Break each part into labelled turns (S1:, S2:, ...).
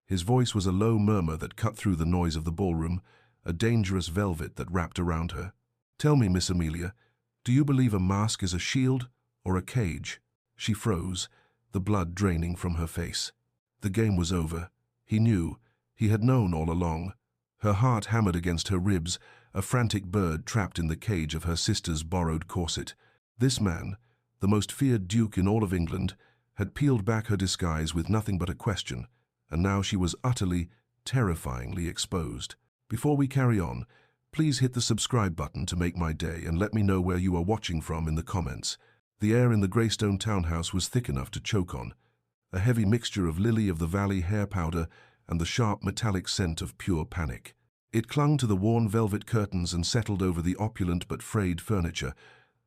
S1: His voice was a low murmur that cut through the noise of the ballroom, a dangerous velvet that wrapped around her. "Tell me, Miss Amelia, do you believe a mask is a shield or a cage?" She froze, the blood draining from her face. The game was over. He knew. He had known all along. Her heart hammered against her ribs, a frantic bird trapped in the cage of her sister's borrowed corset. This man, the most feared duke in all of England, had peeled back her disguise with nothing but a question, and now she was utterly, terrifyingly exposed. Before we carry on, please hit the subscribe button to make my day and let me know where you are watching from in the comments. The air in the Greystone townhouse was thick enough to choke on, a heavy mixture of lily of the valley hair powder and the sharp metallic scent of pure panic. It clung to the worn velvet curtains and settled over the opulent but frayed furniture,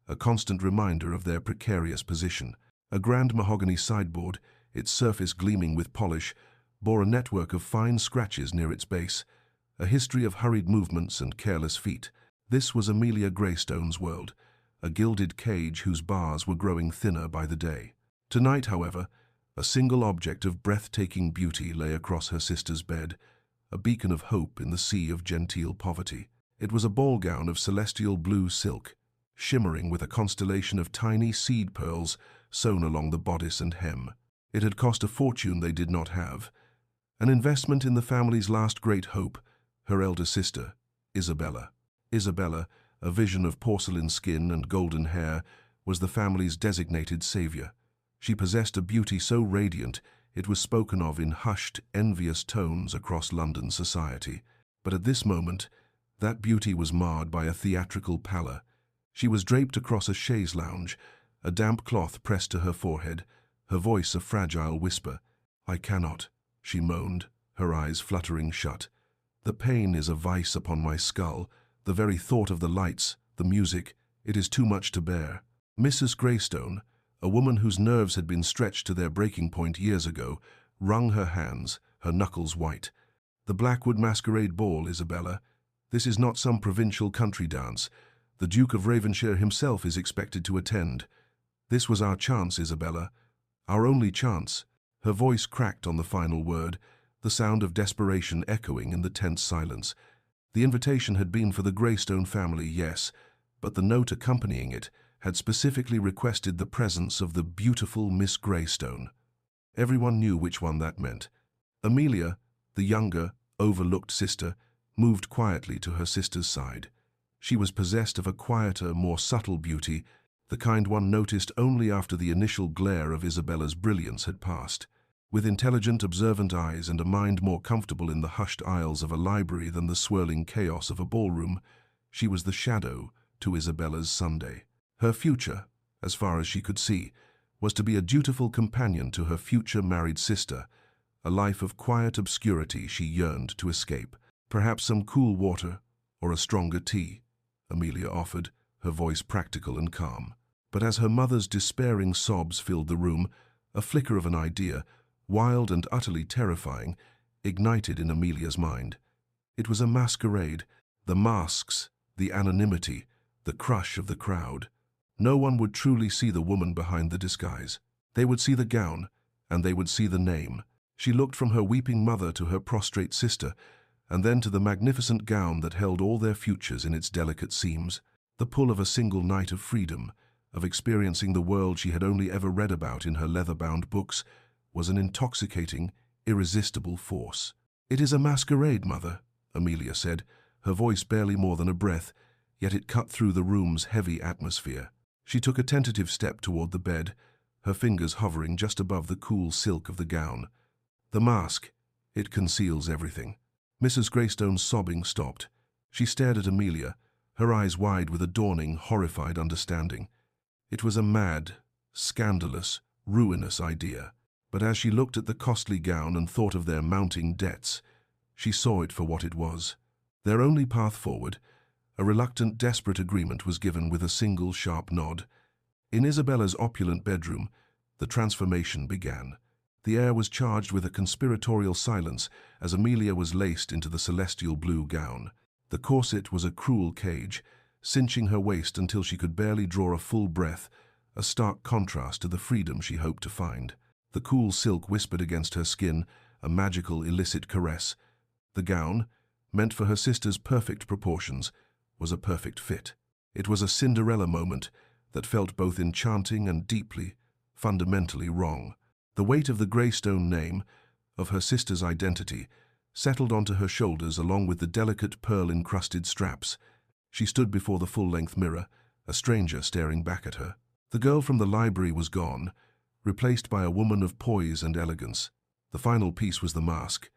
S1: a constant reminder of their precarious position. A grand mahogany sideboard, its surface gleaming with polish, bore a network of fine scratches near its base, a history of hurried movements and careless feet. This was Amelia Greystone's world, a gilded cage whose bars were growing thinner by the day. Tonight, however, a single object of breathtaking beauty lay across her sister's bed, a beacon of hope in the sea of genteel poverty. It was a ball gown of celestial blue silk, shimmering with a constellation of tiny seed pearls sewn along the bodice and hem. It had cost a fortune they did not have, an investment in the family's last great hope, her elder sister, Isabella. Isabella, a vision of porcelain skin and golden hair, was the family's designated savior. She possessed a beauty so radiant it was spoken of in hushed, envious tones across London society. But at this moment, that beauty was marred by a theatrical pallor. She was draped across a chaise lounge, a damp cloth pressed to her forehead, her voice a fragile whisper. "I cannot," she moaned, her eyes fluttering shut. "The pain is a vice upon my skull. The very thought of the lights, the music, it is too much to bear." Mrs. Greystone, a woman whose nerves had been stretched to their breaking point years ago, wrung her hands, her knuckles white. "The Blackwood Masquerade Ball, Isabella. This is not some provincial country dance. The Duke of Ravenshire himself is expected to attend. This was our chance, Isabella. Our only chance." Her voice cracked on the final word, the sound of desperation echoing in the tense silence. The invitation had been for the Greystone family, yes, but the note accompanying it had specifically requested the presence of the beautiful Miss Greystone. Everyone knew which one that meant. Amelia, the younger, overlooked sister, moved quietly to her sister's side. She was possessed of a quieter, more subtle beauty, the kind one noticed only after the initial glare of Isabella's brilliance had passed. With intelligent, observant eyes and a mind more comfortable in the hushed aisles of a library than the swirling chaos of a ballroom, she was the shadow to Isabella's Sunday. Her future, as far as she could see, was to be a dutiful companion to her future married sister, a life of quiet obscurity she yearned to escape. "Perhaps some cool water or a stronger tea," Amelia offered, her voice practical and calm. But as her mother's despairing sobs filled the room, a flicker of an idea, wild and utterly terrifying, ignited in Amelia's mind. It was a masquerade, the masks, the anonymity, the crush of the crowd. No one would truly see the woman behind the disguise. They would see the gown, and they would see the name. She looked from her weeping mother to her prostrate sister, and then to the magnificent gown that held all their futures in its delicate seams. The pull of a single night of freedom, of experiencing the world she had only ever read about in her leather-bound books, was an intoxicating, irresistible force. "It is a masquerade, Mother," Amelia said, her voice barely more than a breath, yet it cut through the room's heavy atmosphere. She took a tentative step toward the bed, her fingers hovering just above the cool silk of the gown. "The mask, it conceals everything." Mrs. Greystone's sobbing stopped. She stared at Amelia, her eyes wide with a dawning, horrified understanding. It was a mad, scandalous, ruinous idea. But as she looked at the costly gown and thought of their mounting debts, she saw it for what it was. Their only path forward, a reluctant, desperate agreement was given with a single sharp nod. In Isabella's opulent bedroom, the transformation began. The air was charged with a conspiratorial silence as Amelia was laced into the celestial blue gown. The corset was a cruel cage, cinching her waist until she could barely draw a full breath, a stark contrast to the freedom she hoped to find. The cool silk whispered against her skin, a magical, illicit caress. The gown, meant for her sister's perfect proportions, was a perfect fit. It was a Cinderella moment that felt both enchanting and deeply, fundamentally wrong. The weight of the Greystone name, of her sister's identity, settled onto her shoulders along with the delicate pearl-encrusted straps. She stood before the full-length mirror, a stranger staring back at her. The girl from the library was gone, replaced by a woman of poise and elegance. The final piece was the mask.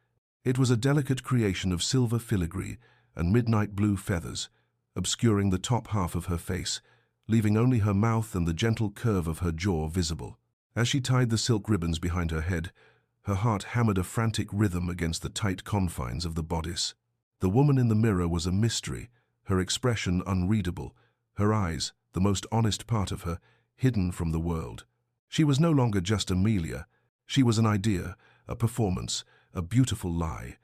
S1: It was a delicate creation of silver filigree and midnight blue feathers, obscuring the top half of her face, leaving only her mouth and the gentle curve of her jaw visible. As she tied the silk ribbons behind her head, her heart hammered a frantic rhythm against the tight confines of the bodice. The woman in the mirror was a mystery, her expression unreadable, her eyes, the most honest part of her, hidden from the world. She was no longer just Amelia. She was an idea, a performance, a beautiful lie.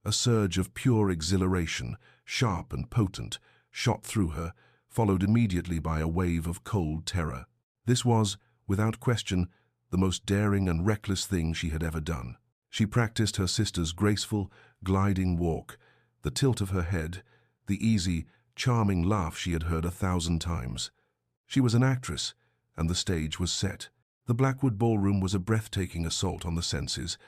S1: A surge of pure exhilaration, sharp and potent, shot through her, followed immediately by a wave of cold terror. This was, without question, the most daring and reckless thing she had ever done. She practiced her sister's graceful, gliding walk, the tilt of her head, the easy, charming laugh she had heard 1,000 times. She was an actress, and the stage was set. The Blackwood ballroom was a breathtaking assault on the senses.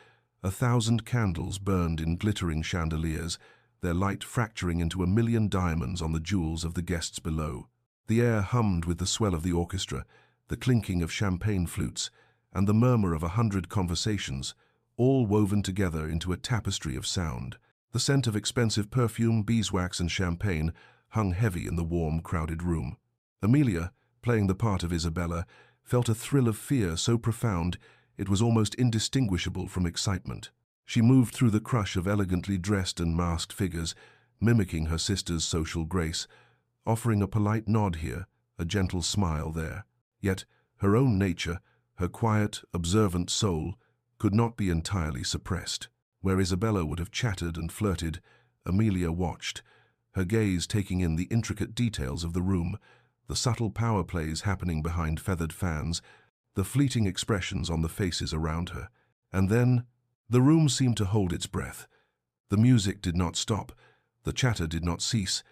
S1: 1,000 candles burned in glittering chandeliers, their light fracturing into 1,000,000 diamonds on the jewels of the guests below. The air hummed with the swell of the orchestra, the clinking of champagne flutes, and the murmur of 100 conversations, all woven together into a tapestry of sound. The scent of expensive perfume, beeswax, and champagne hung heavy in the warm, crowded room. Amelia, playing the part of Isabella, felt a thrill of fear so profound it was almost indistinguishable from excitement. She moved through the crush of elegantly dressed and masked figures, mimicking her sister's social grace, offering a polite nod here, a gentle smile there. Yet her own nature, her quiet, observant soul, could not be entirely suppressed. Where Isabella would have chattered and flirted, Amelia watched, her gaze taking in the intricate details of the room, the subtle power plays happening behind feathered fans, the fleeting expressions on the faces around her. And then, the room seemed to hold its breath. The music did not stop, the chatter did not cease,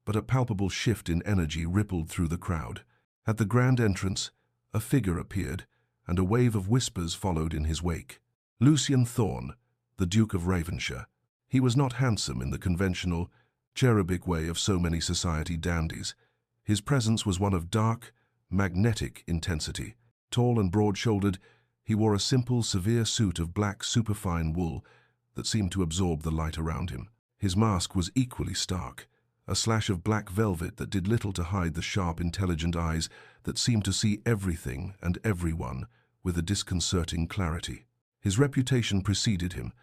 S1: but a palpable shift in energy rippled through the crowd. At the grand entrance, a figure appeared, and a wave of whispers followed in his wake. Lucien Thorne, the Duke of Ravenshire. He was not handsome in the conventional, cherubic way of so many society dandies. His presence was one of dark, magnetic intensity. Tall and broad-shouldered, he wore a simple, severe suit of black, superfine wool that seemed to absorb the light around him. His mask was equally stark, a slash of black velvet that did little to hide the sharp, intelligent eyes that seemed to see everything and everyone with a disconcerting clarity. His reputation preceded him,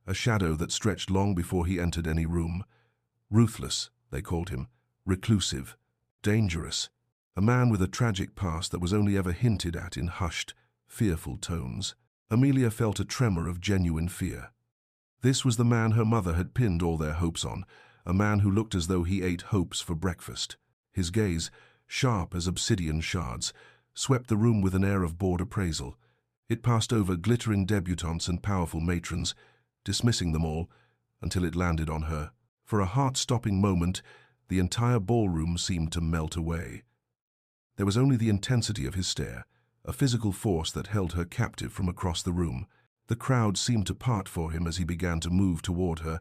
S1: a shadow that stretched long before he entered any room. Ruthless, they called him, reclusive, dangerous, a man with a tragic past that was only ever hinted at in hushed, fearful tones. Amelia felt a tremor of genuine fear. This was the man her mother had pinned all their hopes on, a man who looked as though he ate hopes for breakfast. His gaze, sharp as obsidian shards, swept the room with an air of bored appraisal. It passed over glittering debutantes and powerful matrons, dismissing them all, until it landed on her. For a heart-stopping moment, the entire ballroom seemed to melt away. There was only the intensity of his stare, a physical force that held her captive from across the room. The crowd seemed to part for him as he began to move toward her,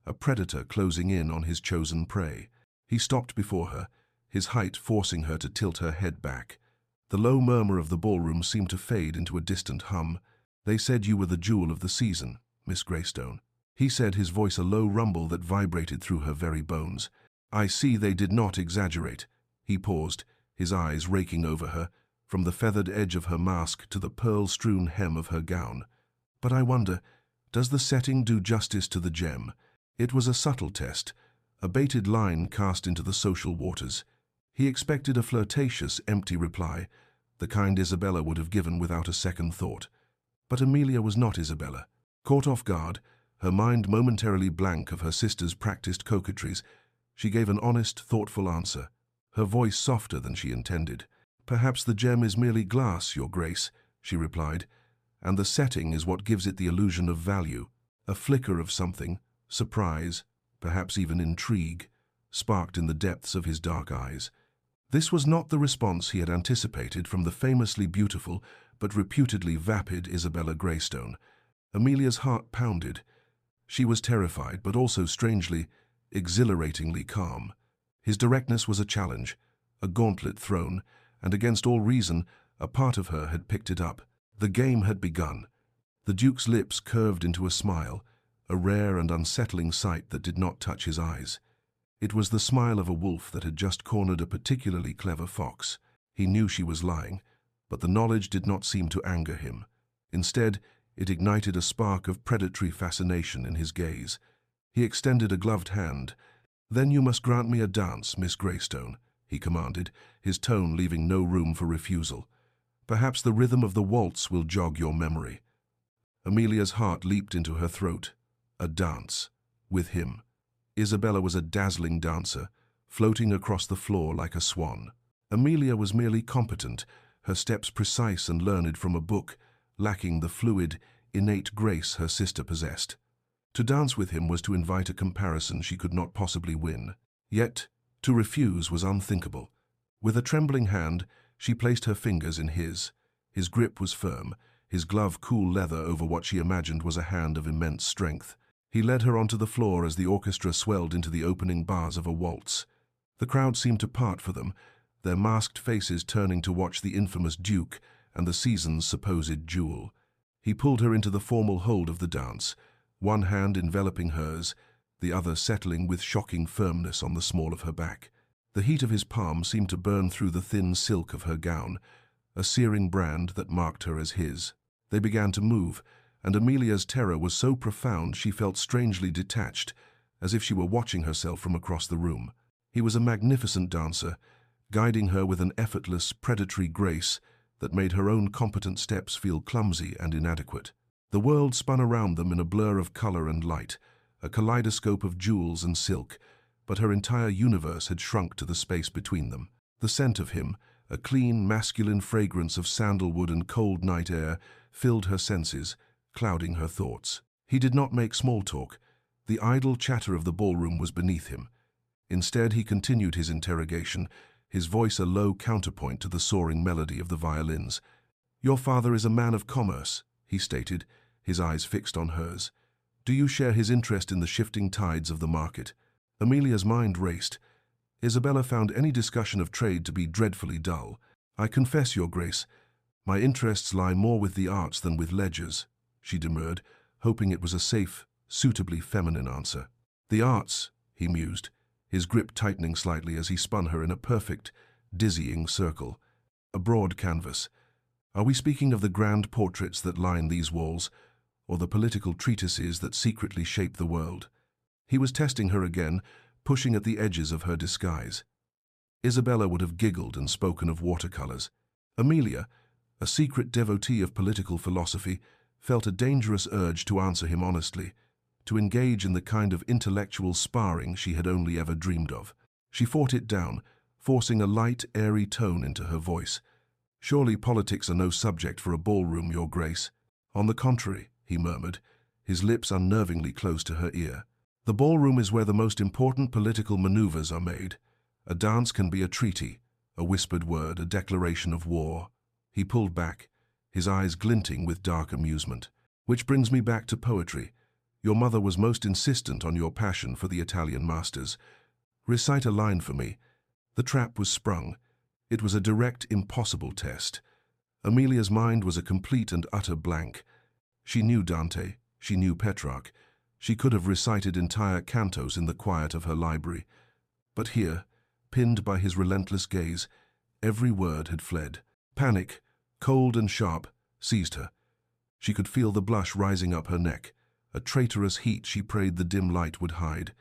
S1: a predator closing in on his chosen prey. He stopped before her, his height forcing her to tilt her head back. The low murmur of the ballroom seemed to fade into a distant hum. "They said you were the jewel of the season, Miss Greystone." He said, his voice a low rumble that vibrated through her very bones. "I see they did not exaggerate." He paused, his eyes raking over her, from the feathered edge of her mask to the pearl-strewn hem of her gown. "But I wonder, does the setting do justice to the gem?" It was a subtle test, a baited line cast into the social waters. He expected a flirtatious, empty reply, the kind Isabella would have given without a second thought. But Amelia was not Isabella. Caught off guard, her mind momentarily blank of her sister's practiced coquetries, she gave an honest, thoughtful answer, her voice softer than she intended. "Perhaps the gem is merely glass, Your Grace," she replied, "and the setting is what gives it the illusion of value." A flicker of something, surprise, perhaps even intrigue, sparked in the depths of his dark eyes. This was not the response he had anticipated from the famously beautiful but reputedly vapid Isabella Greystone. Amelia's heart pounded. She was terrified, but also strangely, exhilaratingly calm. His directness was a challenge, a gauntlet thrown, and against all reason, a part of her had picked it up. The game had begun. The Duke's lips curved into a smile, a rare and unsettling sight that did not touch his eyes. It was the smile of a wolf that had just cornered a particularly clever fox. He knew she was lying, but the knowledge did not seem to anger him. Instead, it ignited a spark of predatory fascination in his gaze. He extended a gloved hand. "Then you must grant me a dance, Miss Greystone," he commanded, his tone leaving no room for refusal. "Perhaps the rhythm of the waltz will jog your memory." Amelia's heart leaped into her throat. A dance. With him. Isabella was a dazzling dancer, floating across the floor like a swan. Amelia was merely competent, her steps precise and learned from a book, lacking the fluid, innate grace her sister possessed. To dance with him was to invite a comparison she could not possibly win. Yet, to refuse was unthinkable. With a trembling hand, she placed her fingers in his. His grip was firm, his glove cool leather over what she imagined was a hand of immense strength. He led her onto the floor as the orchestra swelled into the opening bars of a waltz. The crowd seemed to part for them, their masked faces turning to watch the infamous Duke and the season's supposed jewel. He pulled her into the formal hold of the dance, one hand enveloping hers, the other settling with shocking firmness on the small of her back. The heat of his palm seemed to burn through the thin silk of her gown, a searing brand that marked her as his. They began to move, and Amelia's terror was so profound she felt strangely detached, as if she were watching herself from across the room. He was a magnificent dancer, guiding her with an effortless, predatory grace that made her own competent steps feel clumsy and inadequate. The world spun around them in a blur of color and light, a kaleidoscope of jewels and silk, but her entire universe had shrunk to the space between them. The scent of him, a clean, masculine fragrance of sandalwood and cold night air, filled her senses, clouding her thoughts. He did not make small talk. The idle chatter of the ballroom was beneath him. Instead, he continued his interrogation, his voice a low counterpoint to the soaring melody of the violins. "Your father is a man of commerce," he stated, his eyes fixed on hers. "Do you share his interest in the shifting tides of the market?" Amelia's mind raced. Isabella found any discussion of trade to be dreadfully dull. "I confess, Your Grace, my interests lie more with the arts than with ledgers," she demurred, hoping it was a safe, suitably feminine answer. "The arts," he mused, his grip tightening slightly as he spun her in a perfect, dizzying circle. "A broad canvas. Are we speaking of the grand portraits that line these walls, or the political treatises that secretly shape the world?" He was testing her again, pushing at the edges of her disguise. Isabella would have giggled and spoken of watercolors. Amelia, a secret devotee of political philosophy, felt a dangerous urge to answer him honestly, to engage in the kind of intellectual sparring she had only ever dreamed of. She fought it down, forcing a light, airy tone into her voice. "Surely politics are no subject for a ballroom, Your Grace." "On the contrary," he murmured, his lips unnervingly close to her ear. "The ballroom is where the most important political maneuvers are made. A dance can be a treaty, a whispered word, a declaration of war." He pulled back, his eyes glinting with dark amusement. "Which brings me back to poetry. Your mother was most insistent on your passion for the Italian masters. Recite a line for me." The trap was sprung. It was a direct, impossible test. Amelia's mind was a complete and utter blank. She knew Dante, she knew Petrarch. She could have recited entire cantos in the quiet of her library. But here, pinned by his relentless gaze, every word had fled. Panic, cold and sharp, seized her. She could feel the blush rising up her neck, a traitorous heat she prayed the dim light would hide.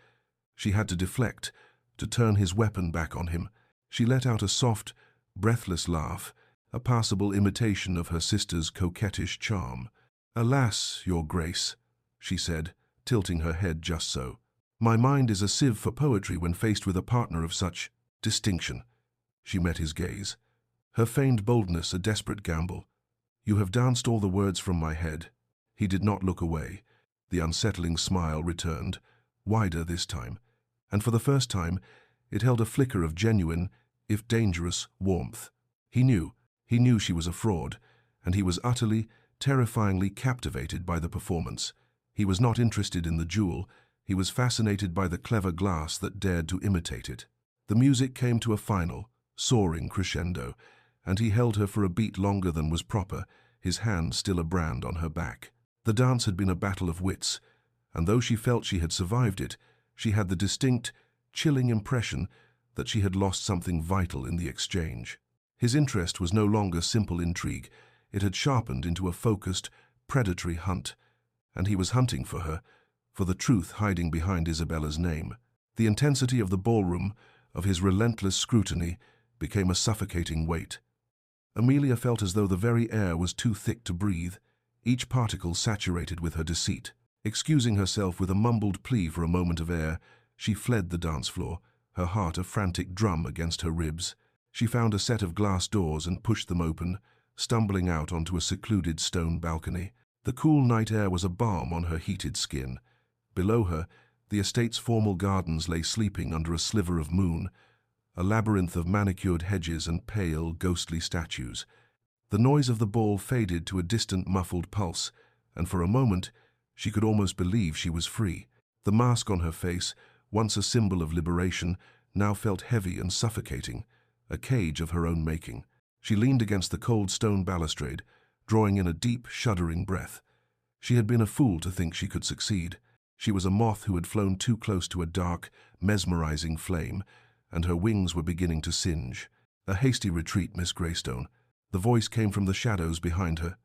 S1: She had to deflect, to turn his weapon back on him. She let out a soft, breathless laugh, a passable imitation of her sister's coquettish charm. "Alas, Your Grace," she said, tilting her head just so. "My mind is a sieve for poetry when faced with a partner of such distinction." She met his gaze. Her feigned boldness a desperate gamble. "You have danced all the words from my head." He did not look away. The unsettling smile returned, wider this time, and for the first time it held a flicker of genuine, if dangerous, warmth. He knew she was a fraud, and he was utterly, terrifyingly captivated by the performance. He was not interested in the jewel, he was fascinated by the clever glass that dared to imitate it. The music came to a final, soaring crescendo, and he held her for a beat longer than was proper, his hand still a brand on her back. The dance had been a battle of wits, and though she felt she had survived it, she had the distinct, chilling impression that she had lost something vital in the exchange. His interest was no longer simple intrigue, it had sharpened into a focused, predatory hunt, and he was hunting for her, for the truth hiding behind Isabella's name. The intensity of the ballroom, of his relentless scrutiny, became a suffocating weight. Amelia felt as though the very air was too thick to breathe, each particle saturated with her deceit. Excusing herself with a mumbled plea for a moment of air, she fled the dance floor, her heart a frantic drum against her ribs. She found a set of glass doors and pushed them open, stumbling out onto a secluded stone balcony. The cool night air was a balm on her heated skin. Below her, the estate's formal gardens lay sleeping under a sliver of moon, a labyrinth of manicured hedges and pale, ghostly statues. The noise of the ball faded to a distant, muffled pulse, and for a moment she could almost believe she was free. The mask on her face, once a symbol of liberation, now felt heavy and suffocating, a cage of her own making. She leaned against the cold stone balustrade, drawing in a deep, shuddering breath. She had been a fool to think she could succeed. She was a moth who had flown too close to a dark, mesmerizing flame, and her wings were beginning to singe. A hasty retreat, Miss Greystone. The voice came from the shadows behind her.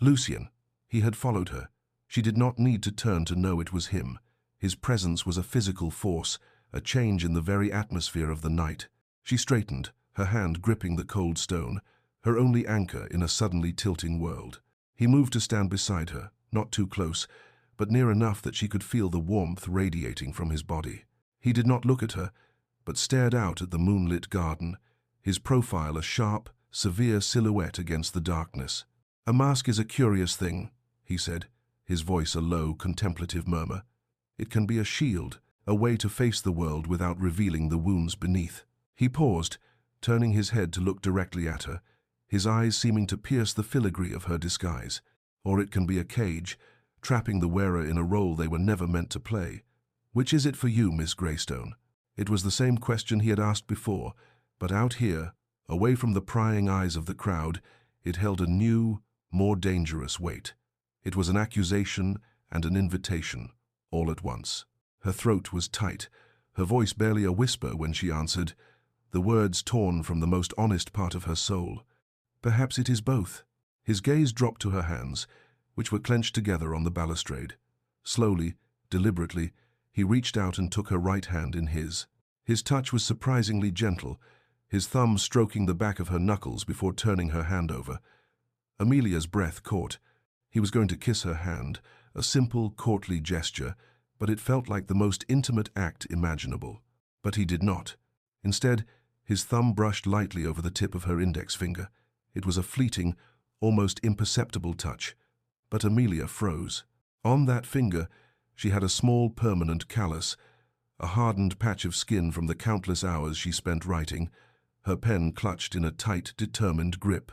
S1: Lucien. He had followed her. She did not need to turn to know it was him. His presence was a physical force, a change in the very atmosphere of the night. She straightened, her hand gripping the cold stone, her only anchor in a suddenly tilting world. He moved to stand beside her, not too close, but near enough that she could feel the warmth radiating from his body. He did not look at her, but stared out at the moonlit garden, his profile a sharp, severe silhouette against the darkness. "A mask is a curious thing," he said, his voice a low, contemplative murmur. "It can be a shield, a way to face the world without revealing the wounds beneath." He paused, turning his head to look directly at her, his eyes seeming to pierce the filigree of her disguise. "Or it can be a cage, trapping the wearer in a role they were never meant to play. Which is it for you, Miss Greystone?" It was the same question he had asked before, but out here, away from the prying eyes of the crowd, it held a new, more dangerous weight. It was an accusation and an invitation, all at once. Her throat was tight, her voice barely a whisper when she answered, the words torn from the most honest part of her soul. "Perhaps it is both." His gaze dropped to her hands, which were clenched together on the balustrade. Slowly, deliberately, he reached out and took her right hand in his. His touch was surprisingly gentle, his thumb stroking the back of her knuckles before turning her hand over. Amelia's breath caught. He was going to kiss her hand, a simple, courtly gesture, but it felt like the most intimate act imaginable. But he did not. Instead, his thumb brushed lightly over the tip of her index finger. It was a fleeting, almost imperceptible touch, but Amelia froze. On that finger, she had a small permanent callus, a hardened patch of skin from the countless hours she spent writing, her pen clutched in a tight, determined grip.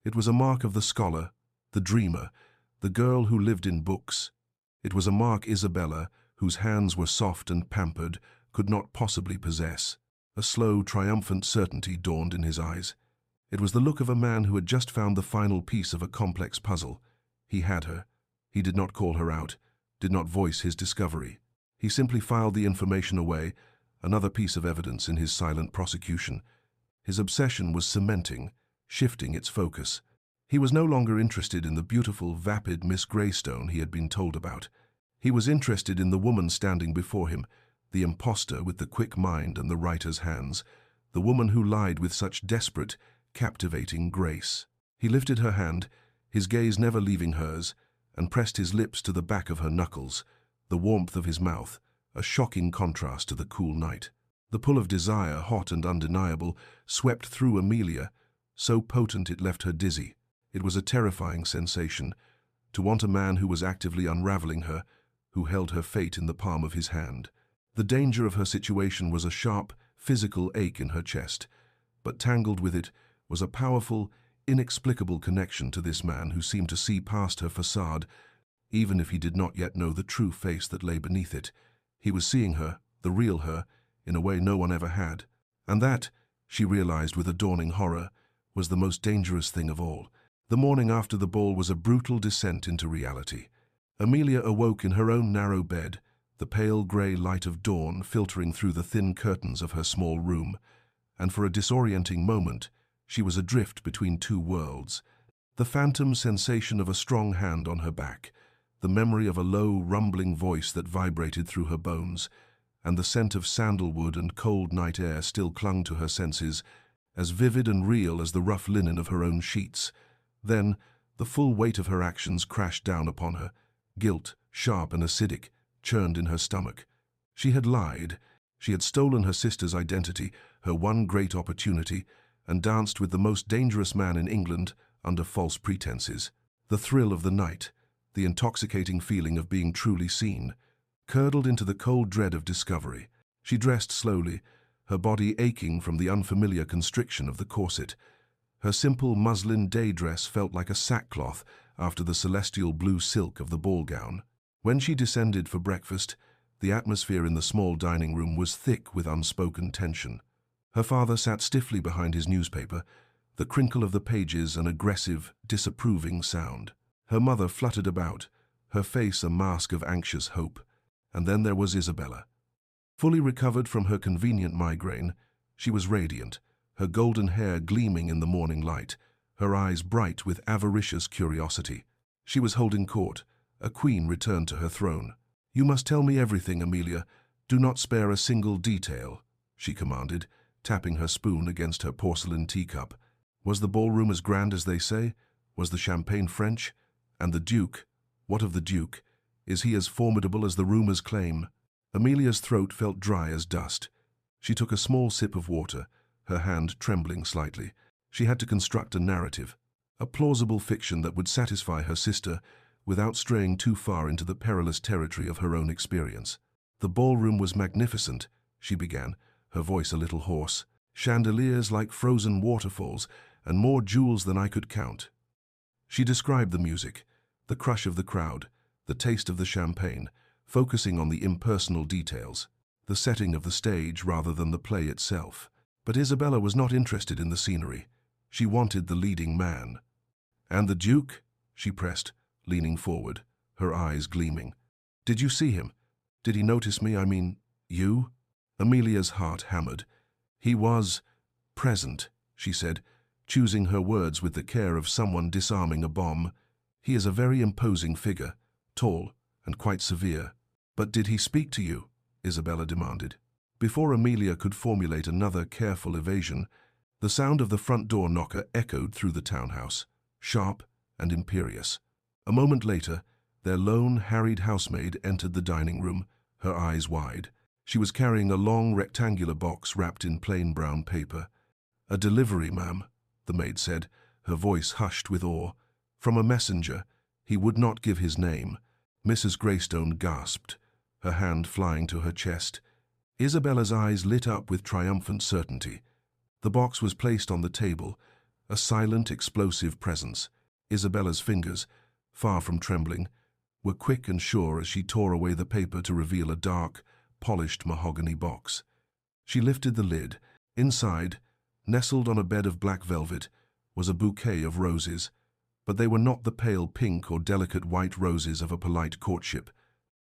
S1: It was a mark of the scholar, the dreamer, the girl who lived in books. It was a mark Isabella, whose hands were soft and pampered, could not possibly possess. A slow, triumphant certainty dawned in his eyes. It was the look of a man who had just found the final piece of a complex puzzle. He had her. He did not call her out, did not voice his discovery. He simply filed the information away, another piece of evidence in his silent prosecution. His obsession was cementing, shifting its focus. He was no longer interested in the beautiful, vapid Miss Greystone he had been told about. He was interested in the woman standing before him, the impostor with the quick mind and the writer's hands, the woman who lied with such desperate, captivating grace. He lifted her hand, his gaze never leaving hers, and pressed his lips to the back of her knuckles, the warmth of his mouth, a shocking contrast to the cool night. The pull of desire, hot and undeniable, swept through Amelia, so potent it left her dizzy. It was a terrifying sensation, to want a man who was actively unraveling her, who held her fate in the palm of his hand. The danger of her situation was a sharp, physical ache in her chest, but tangled with it was a powerful, inexplicable connection to this man who seemed to see past her facade, even if he did not yet know the true face that lay beneath it. He was seeing her, the real her, in a way no one ever had. And that, she realized with a dawning horror, was the most dangerous thing of all. The morning after the ball was a brutal descent into reality. Amelia awoke in her own narrow bed, the pale grey light of dawn filtering through the thin curtains of her small room, and for a disorienting moment, she was adrift between two worlds. The phantom sensation of a strong hand on her back, the memory of a low, rumbling voice that vibrated through her bones, and the scent of sandalwood and cold night air still clung to her senses, as vivid and real as the rough linen of her own sheets. Then, the full weight of her actions crashed down upon her. Guilt, sharp and acidic, churned in her stomach. She had lied. She had stolen her sister's identity, her one great opportunity, and danced with the most dangerous man in England under false pretenses. The thrill of the night, the intoxicating feeling of being truly seen, curdled into the cold dread of discovery. She dressed slowly, her body aching from the unfamiliar constriction of the corset. Her simple muslin day dress felt like a sackcloth after the celestial blue silk of the ball gown. When she descended for breakfast, the atmosphere in the small dining room was thick with unspoken tension. Her father sat stiffly behind his newspaper, the crinkle of the pages an aggressive, disapproving sound. Her mother fluttered about, her face a mask of anxious hope. And then there was Isabella. Fully recovered from her convenient migraine, she was radiant, her golden hair gleaming in the morning light, her eyes bright with avaricious curiosity. She was holding court, a queen returned to her throne. "You must tell me everything, Amelia. Do not spare a single detail," she commanded, tapping her spoon against her porcelain teacup. Was the ballroom as grand as they say? Was the champagne French? And the Duke? What of the Duke? Is he as formidable as the rumors claim? Amelia's throat felt dry as dust. She took a small sip of water, her hand trembling slightly. She had to construct a narrative, a plausible fiction that would satisfy her sister without straying too far into the perilous territory of her own experience. "The ballroom was magnificent," she began, her voice a little hoarse. "Chandeliers like frozen waterfalls, and more jewels than I could count." She described the music, the crush of the crowd, the taste of the champagne, focusing on the impersonal details, the setting of the stage rather than the play itself. But Isabella was not interested in the scenery. She wanted the leading man. "And the Duke?" she pressed, leaning forward, her eyes gleaming. "Did you see him? Did he notice me, I mean, you?" Amelia's heart hammered. "He was present," she said, choosing her words with the care of someone disarming a bomb. "He is a very imposing figure, tall and quite severe." "But did he speak to you?" Isabella demanded. Before Amelia could formulate another careful evasion, the sound of the front door knocker echoed through the townhouse, sharp and imperious. A moment later, their lone, harried housemaid entered the dining room, her eyes wide. She was carrying a long, rectangular box wrapped in plain brown paper. "A delivery, ma'am," the maid said, her voice hushed with awe. "From a messenger. He would not give his name." Mrs. Greystone gasped, her hand flying to her chest. Isabella's eyes lit up with triumphant certainty. The box was placed on the table, a silent, explosive presence. Isabella's fingers, far from trembling, were quick and sure as she tore away the paper to reveal a dark, polished mahogany box. She lifted the lid. Inside, nestled on a bed of black velvet, was a bouquet of roses, but they were not the pale pink or delicate white roses of a polite courtship.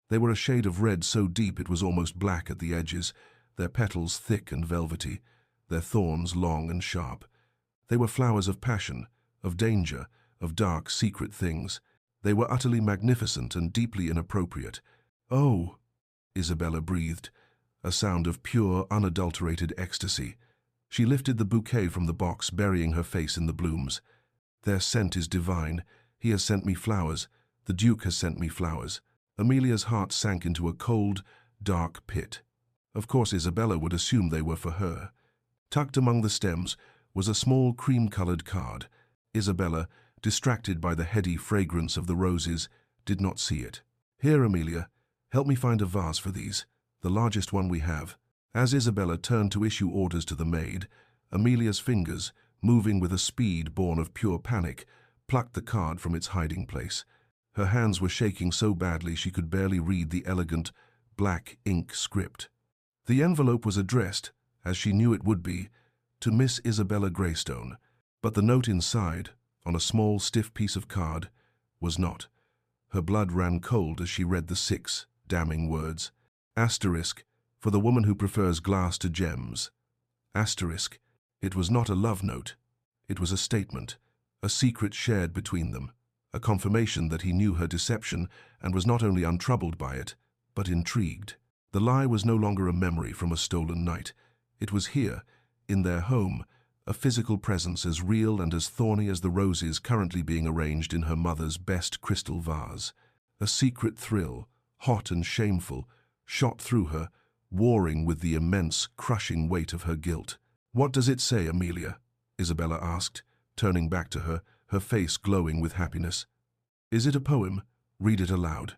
S1: They were a shade of red so deep it was almost black at the edges, their petals thick and velvety, their thorns long and sharp. They were flowers of passion, of danger, of dark, secret things. They were utterly magnificent and deeply inappropriate. "Oh," Isabella breathed, a sound of pure, unadulterated ecstasy. She lifted the bouquet from the box, burying her face in the blooms. "Their scent is divine. He has sent me flowers. The Duke has sent me flowers." Amelia's heart sank into a cold, dark pit. Of course Isabella would assume they were for her. Tucked among the stems was a small cream-colored card. Isabella, distracted by the heady fragrance of the roses, did not see it. "Here, Amelia, Help me find a vase for these, the largest one we have." As Isabella turned to issue orders to the maid, Amelia's fingers, moving with a speed born of pure panic, plucked the card from its hiding place. Her hands were shaking so badly she could barely read the elegant, black ink script. The envelope was addressed, as she knew it would be, to Miss Isabella Greystone, but the note inside, on a small, stiff piece of card, was not. Her blood ran cold as she read the 6 damning words. Asterisk, for the woman who prefers glass to gems. Asterisk, it was not a love note. It was a statement, a secret shared between them, a confirmation that he knew her deception and was not only untroubled by it, but intrigued. The lie was no longer a memory from a stolen night. It was here, in their home, a physical presence as real and as thorny as the roses currently being arranged in her mother's best crystal vase. A secret thrill, hot and shameful, shot through her, warring with the immense, crushing weight of her guilt. "What does it say, Amelia?" Isabella asked, turning back to her, her face glowing with happiness. "Is it a poem? Read it aloud."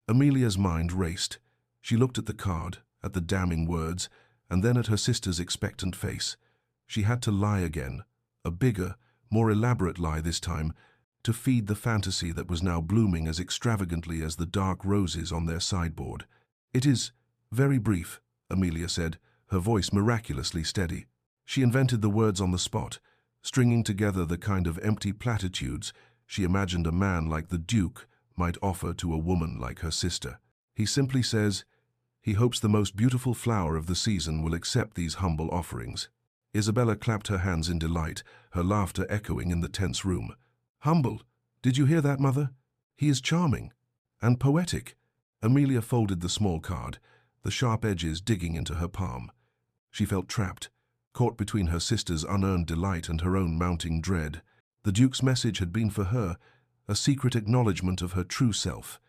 S1: Amelia's mind raced. She looked at the card, at the damning words, and then at her sister's expectant face. She had to lie again, a bigger, more elaborate lie this time, to feed the fantasy that was now blooming as extravagantly as the dark roses on their sideboard. "It is very brief," Amelia said, her voice miraculously steady. She invented the words on the spot, stringing together the kind of empty platitudes she imagined a man like the Duke might offer to a woman like her sister. He simply says, he hopes the most beautiful flower of the season will accept these humble offerings. Isabella clapped her hands in delight, her laughter echoing in the tense room. "Humble! Did you hear that, Mother? He is charming and poetic." Amelia folded the small card, the sharp edges digging into her palm. She felt trapped, caught between her sister's unearned delight and her own mounting dread. The Duke's message had been for her, a secret acknowledgement of her true self,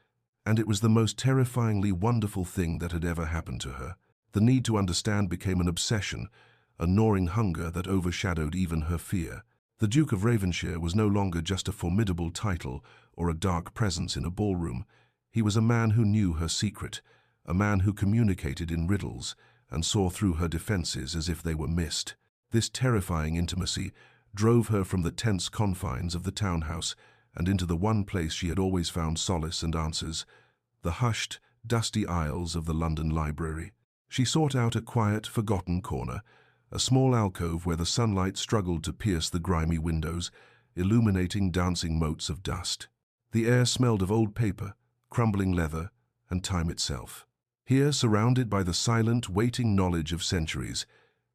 S1: and it was the most terrifyingly wonderful thing that had ever happened to her. The need to understand became an obsession, a gnawing hunger that overshadowed even her fear. The Duke of Ravenshire was no longer just a formidable title or a dark presence in a ballroom. He was a man who knew her secret, a man who communicated in riddles and saw through her defenses as if they were mist. This terrifying intimacy drove her from the tense confines of the townhouse and into the one place she had always found solace and answers, the hushed, dusty aisles of the London Library. She sought out a quiet, forgotten corner, a small alcove where the sunlight struggled to pierce the grimy windows, illuminating dancing motes of dust. The air smelled of old paper, crumbling leather, and time itself. Here, surrounded by the silent, waiting knowledge of centuries,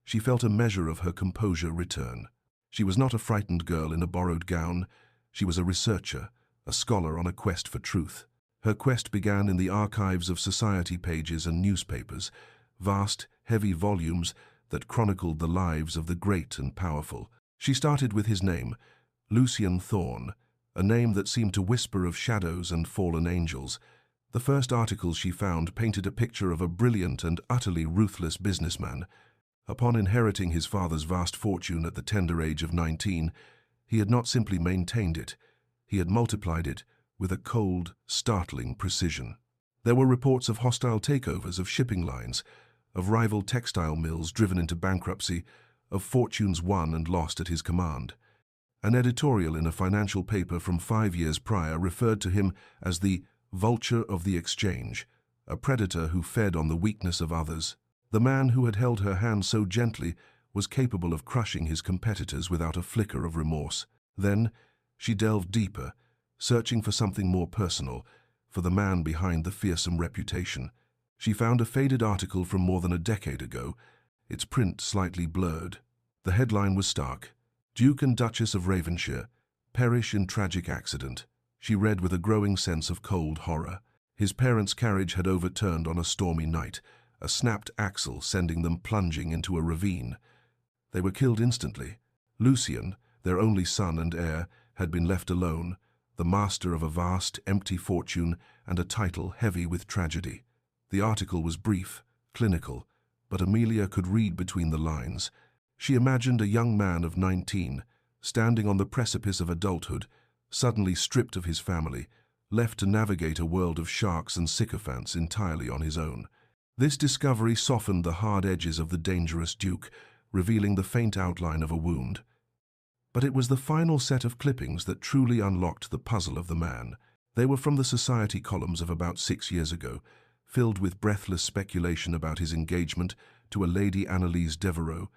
S1: she felt a measure of her composure return. She was not a frightened girl in a borrowed gown. She was a researcher, a scholar on a quest for truth. Her quest began in the archives of society pages and newspapers, vast, heavy volumes that chronicled the lives of the great and powerful. She started with his name, Lucien Thorne, a name that seemed to whisper of shadows and fallen angels. The first articles she found painted a picture of a brilliant and utterly ruthless businessman. Upon inheriting his father's vast fortune at the tender age of 19, he had not simply maintained it, he had multiplied it with a cold, startling precision. There were reports of hostile takeovers of shipping lines, of rival textile mills driven into bankruptcy, of fortunes won and lost at his command. An editorial in a financial paper from 5 years prior referred to him as the vulture of the exchange, a predator who fed on the weakness of others. The man who had held her hand so gently was capable of crushing his competitors without a flicker of remorse. Then she delved deeper, searching for something more personal, for the man behind the fearsome reputation. She found a faded article from more than a decade ago, its print slightly blurred. The headline was stark: "Duke and Duchess of Ravenshire perish in tragic accident." She read with a growing sense of cold horror. His parents' carriage had overturned on a stormy night, a snapped axle sending them plunging into a ravine. They were killed instantly. Lucien, their only son and heir, had been left alone, the master of a vast, empty fortune and a title heavy with tragedy. The article was brief, clinical, but Amelia could read between the lines. She imagined a young man of 19, standing on the precipice of adulthood, suddenly stripped of his family, left to navigate a world of sharks and sycophants entirely on his own. This discovery softened the hard edges of the dangerous Duke, revealing the faint outline of a wound. But it was the final set of clippings that truly unlocked the puzzle of the man. They were from the society columns of about 6 years ago, filled with breathless speculation about his engagement to a Lady Annalise Devereux,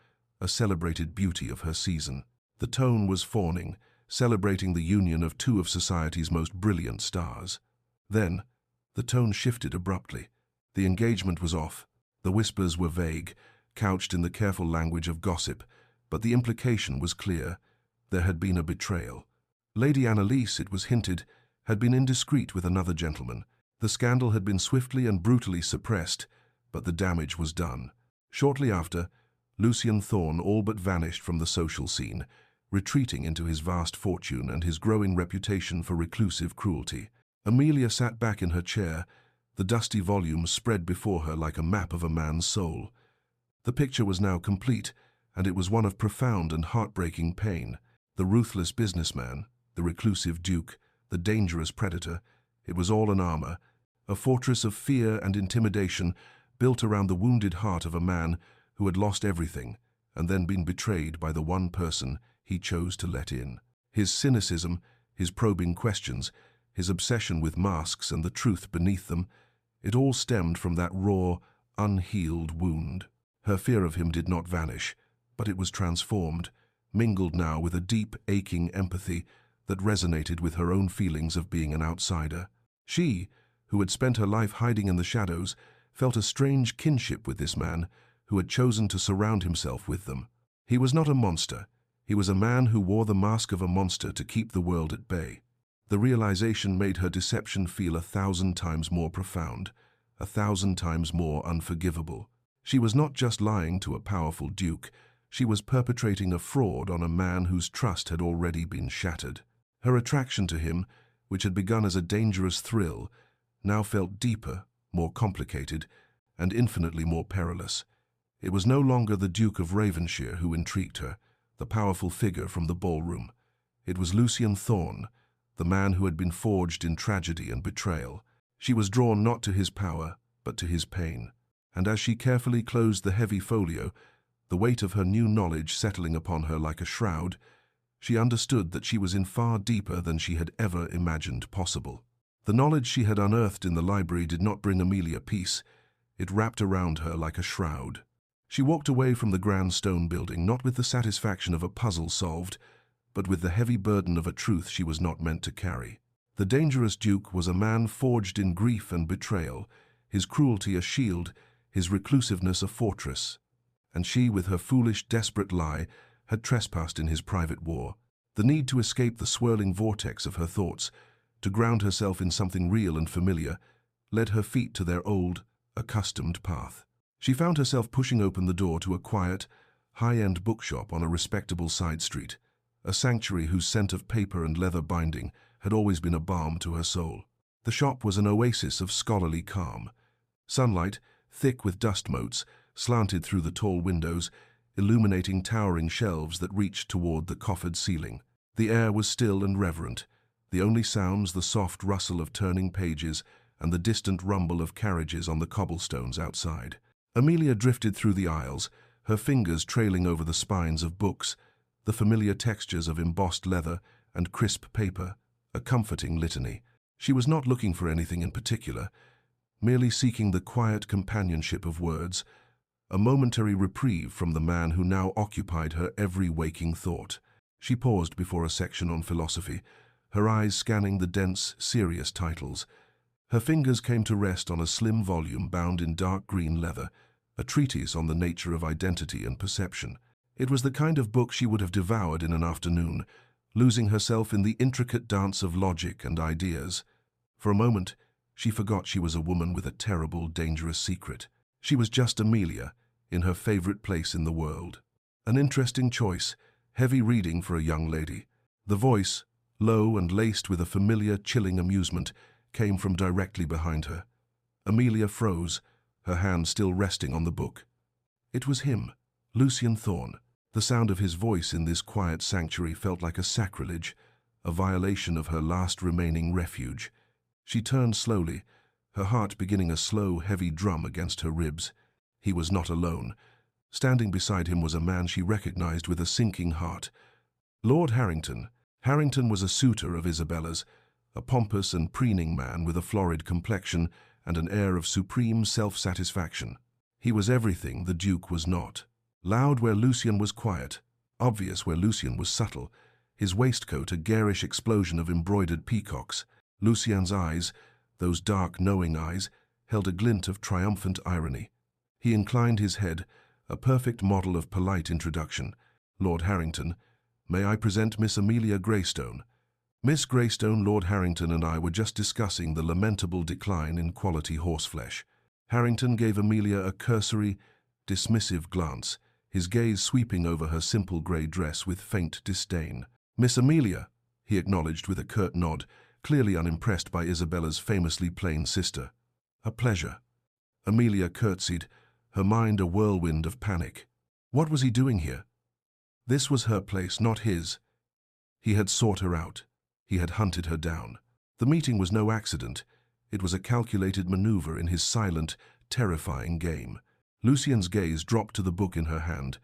S1: a celebrated beauty of her season. The tone was fawning, celebrating the union of two of society's most brilliant stars. Then, the tone shifted abruptly. The engagement was off. The whispers were vague, couched in the careful language of gossip, but the implication was clear. There had been a betrayal. Lady Annalise, it was hinted, had been indiscreet with another gentleman. The scandal had been swiftly and brutally suppressed, but the damage was done. Shortly after, Lucien Thorne all but vanished from the social scene, retreating into his vast fortune and his growing reputation for reclusive cruelty. Amelia sat back in her chair, the dusty volume spread before her like a map of a man's soul. The picture was now complete, and it was one of profound and heartbreaking pain. The ruthless businessman, the reclusive Duke, the dangerous predator, it was all an armor, a fortress of fear and intimidation built around the wounded heart of a man who had lost everything and then been betrayed by the one person he chose to let in. His cynicism, his probing questions, his obsession with masks and the truth beneath them, it all stemmed from that raw, unhealed wound. Her fear of him did not vanish, but it was transformed, mingled now with a deep, aching empathy that resonated with her own feelings of being an outsider. She, who had spent her life hiding in the shadows, felt a strange kinship with this man who had chosen to surround himself with them. He was not a monster. He was a man who wore the mask of a monster to keep the world at bay. The realization made her deception feel 1,000 times more profound, 1,000 times more unforgivable. She was not just lying to a powerful duke, she was perpetrating a fraud on a man whose trust had already been shattered. Her attraction to him, which had begun as a dangerous thrill, now felt deeper, more complicated, and infinitely more perilous. It was no longer the Duke of Ravenshire who intrigued her, the powerful figure from the ballroom. It was Lucien Thorne, the man who had been forged in tragedy and betrayal. She was drawn not to his power, but to his pain. And as she carefully closed the heavy folio, the weight of her new knowledge settling upon her like a shroud, she understood that she was in far deeper than she had ever imagined possible. The knowledge she had unearthed in the library did not bring Amelia peace. It wrapped around her like a shroud. She walked away from the grand stone building not with the satisfaction of a puzzle solved, but with the heavy burden of a truth she was not meant to carry. The dangerous Duke was a man forged in grief and betrayal, his cruelty a shield, his reclusiveness a fortress. And she, with her foolish, desperate lie, had trespassed in his private war. The need to escape the swirling vortex of her thoughts, to ground herself in something real and familiar, led her feet to their old, accustomed path. She found herself pushing open the door to a quiet, high-end bookshop on a respectable side street, a sanctuary whose scent of paper and leather binding had always been a balm to her soul. The shop was an oasis of scholarly calm. Sunlight, thick with dust motes, slanted through the tall windows, illuminating towering shelves that reached toward the coffered ceiling. The air was still and reverent, the only sounds the soft rustle of turning pages and the distant rumble of carriages on the cobblestones outside. Amelia drifted through the aisles, her fingers trailing over the spines of books, the familiar textures of embossed leather and crisp paper, a comforting litany. She was not looking for anything in particular, merely seeking the quiet companionship of words, a momentary reprieve from the man who now occupied her every waking thought. She paused before a section on philosophy, her eyes scanning the dense, serious titles. Her fingers came to rest on a slim volume bound in dark green leather, a treatise on the nature of identity and perception. It was the kind of book she would have devoured in an afternoon, losing herself in the intricate dance of logic and ideas. For a moment, she forgot she was a woman with a terrible, dangerous secret. She was just Amelia, in her favorite place in the world. An interesting choice, heavy reading for a young lady. The voice, low and laced with a familiar, chilling amusement, came from directly behind her. Amelia froze, her hand still resting on the book. It was him, Lucien Thorne. The sound of his voice in this quiet sanctuary felt like a sacrilege, a violation of her last remaining refuge. She turned slowly, her heart beginning a slow, heavy drum against her ribs. He was not alone. Standing beside him was a man she recognized with a sinking heart. Lord Harrington. Harrington was a suitor of Isabella's, a pompous and preening man with a florid complexion and an air of supreme self-satisfaction. He was everything the Duke was not. Loud where Lucien was quiet, obvious where Lucien was subtle, his waistcoat a garish explosion of embroidered peacocks. Lucien's eyes, those dark, knowing eyes, held a glint of triumphant irony. He inclined his head, a perfect model of polite introduction. Lord Harrington, may I present Miss Amelia Greystone? Miss Greystone, Lord Harrington and I were just discussing the lamentable decline in quality horseflesh. Harrington gave Amelia a cursory, dismissive glance, his gaze sweeping over her simple grey dress with faint disdain. Miss Amelia, he acknowledged with a curt nod, clearly unimpressed by Isabella's famously plain sister. A pleasure. Amelia curtsied, her mind a whirlwind of panic. What was he doing here? This was her place, not his. He had sought her out. He had hunted her down. The meeting was no accident. It was a calculated maneuver in his silent, terrifying game. Lucien's gaze dropped to the book in her hand,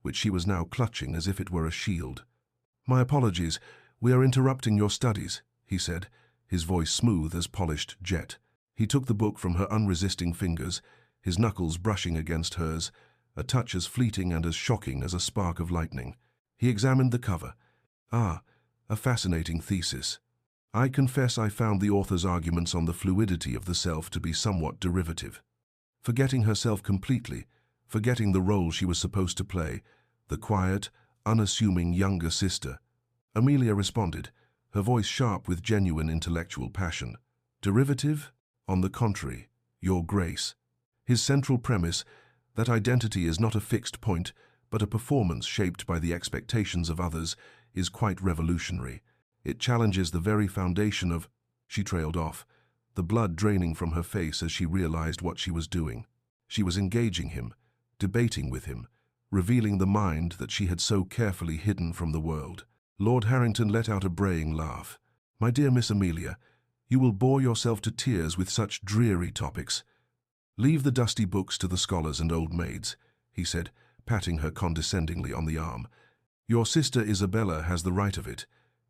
S1: which she was now clutching as if it were a shield. "My apologies. We are interrupting your studies," he said, his voice smooth as polished jet. He took the book from her unresisting fingers, his knuckles brushing against hers, a touch as fleeting and as shocking as a spark of lightning. He examined the cover. Ah, a fascinating thesis. I confess I found the author's arguments on the fluidity of the self to be somewhat derivative. Forgetting herself completely, forgetting the role she was supposed to play, the quiet, unassuming younger sister, Amelia responded, her voice sharp with genuine intellectual passion. Derivative? On the contrary, your grace. His central premise, that identity is not a fixed point, but a performance shaped by the expectations of others, is quite revolutionary. It challenges the very foundation of... She trailed off, the blood draining from her face as she realized what she was doing. She was engaging him, debating with him, revealing the mind that she had so carefully hidden from the world. Lord Harrington let out a braying laugh. "My dear Miss Amelia, you will bore yourself to tears with such dreary topics. Leave the dusty books to the scholars and old maids," he said, patting her condescendingly on the arm. "Your sister Isabella has the right of it.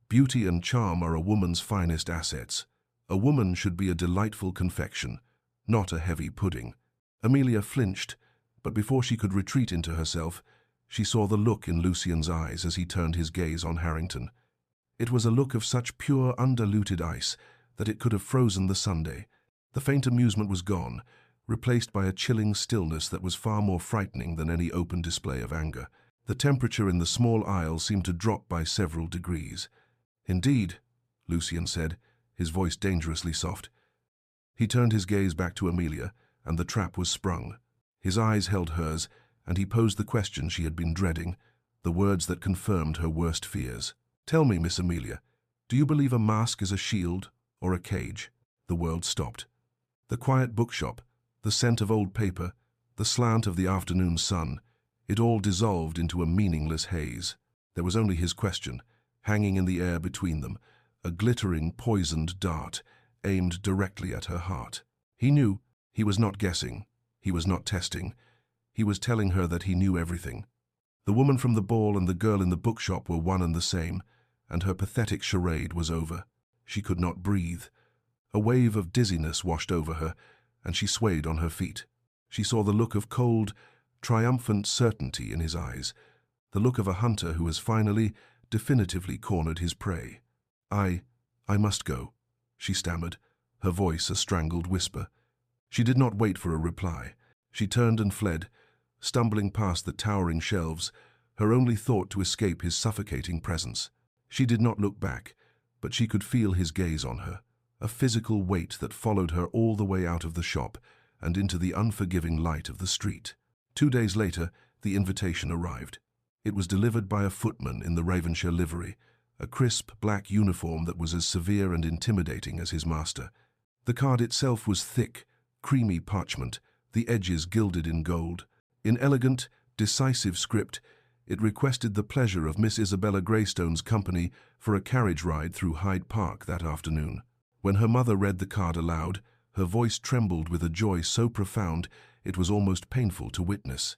S1: Beauty and charm are a woman's finest assets. A woman should be a delightful confection, not a heavy pudding." Amelia flinched, but before she could retreat into herself, she saw the look in Lucien's eyes as he turned his gaze on Harrington. It was a look of such pure, undiluted ice that it could have frozen the Sunday. The faint amusement was gone, replaced by a chilling stillness that was far more frightening than any open display of anger. The temperature in the small aisle seemed to drop by several degrees. "Indeed," Lucien said, his voice dangerously soft. He turned his gaze back to Amelia, and the trap was sprung. His eyes held hers, and he posed the question she had been dreading, the words that confirmed her worst fears. "Tell me, Miss Amelia, do you believe a mask is a shield or a cage?" The world stopped. The quiet bookshop, the scent of old paper, the slant of the afternoon sun, it all dissolved into a meaningless haze. There was only his question, hanging in the air between them, a glittering, poisoned dart, aimed directly at her heart. He knew. He was not guessing. He was not testing. He was telling her that he knew everything. The woman from the ball and the girl in the bookshop were one and the same, and her pathetic charade was over. She could not breathe. A wave of dizziness washed over her, and she swayed on her feet. She saw the look of cold, triumphant certainty in his eyes, the look of a hunter who has finally, definitively cornered his prey. I must go," she stammered, her voice a strangled whisper. She did not wait for a reply. She turned and fled, stumbling past the towering shelves, her only thought to escape his suffocating presence. She did not look back, but she could feel his gaze on her, a physical weight that followed her all the way out of the shop and into the unforgiving light of the street. 2 days later, the invitation arrived. It was delivered by a footman in the Ravenshire livery, a crisp black uniform that was as severe and intimidating as his master. The card itself was thick, creamy parchment, the edges gilded in gold. In elegant, decisive script, it requested the pleasure of Miss Isabella Greystone's company for a carriage ride through Hyde Park that afternoon. When her mother read the card aloud, her voice trembled with a joy so profound it was almost painful to witness.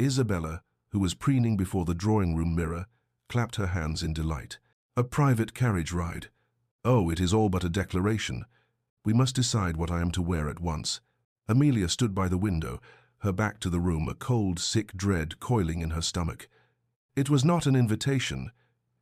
S1: Isabella, who was preening before the drawing-room mirror, clapped her hands in delight. A private carriage ride. Oh, it is all but a declaration. We must decide what I am to wear at once. Amelia stood by the window, her back to the room, a cold, sick dread coiling in her stomach. It was not an invitation,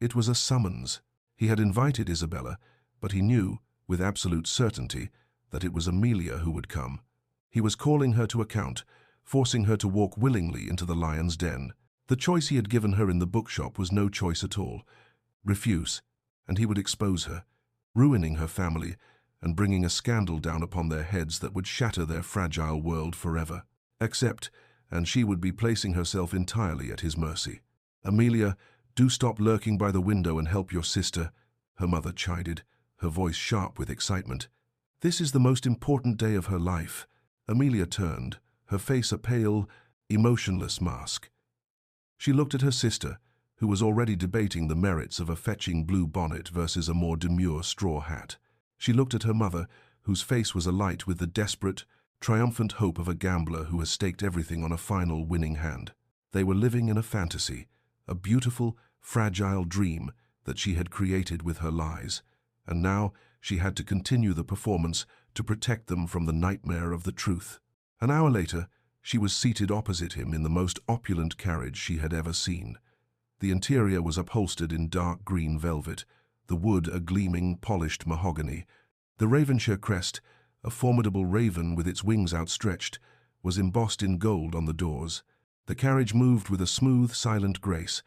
S1: it was a summons. He had invited Isabella, but he knew, with absolute certainty, that it was Amelia who would come. He was calling her to account, forcing her to walk willingly into the lion's den. The choice he had given her in the bookshop was no choice at all. Refuse, and he would expose her, ruining her family and bringing a scandal down upon their heads that would shatter their fragile world forever. Accept, and she would be placing herself entirely at his mercy. Amelia, do stop lurking by the window and help your sister, her mother chided, her voice sharp with excitement. This is the most important day of her life. Amelia turned, her face a pale, emotionless mask. She looked at her sister, who was already debating the merits of a fetching blue bonnet versus a more demure straw hat. She looked at her mother, whose face was alight with the desperate, triumphant hope of a gambler who has staked everything on a final winning hand. They were living in a fantasy, a beautiful, fragile dream that she had created with her lies, and now she had to continue the performance to protect them from the nightmare of the truth. An hour later, she was seated opposite him in the most opulent carriage she had ever seen. The interior was upholstered in dark green velvet, the wood a gleaming, polished mahogany. The Ravenshire crest, a formidable raven with its wings outstretched, was embossed in gold on the doors. The carriage moved with a smooth, silent grace,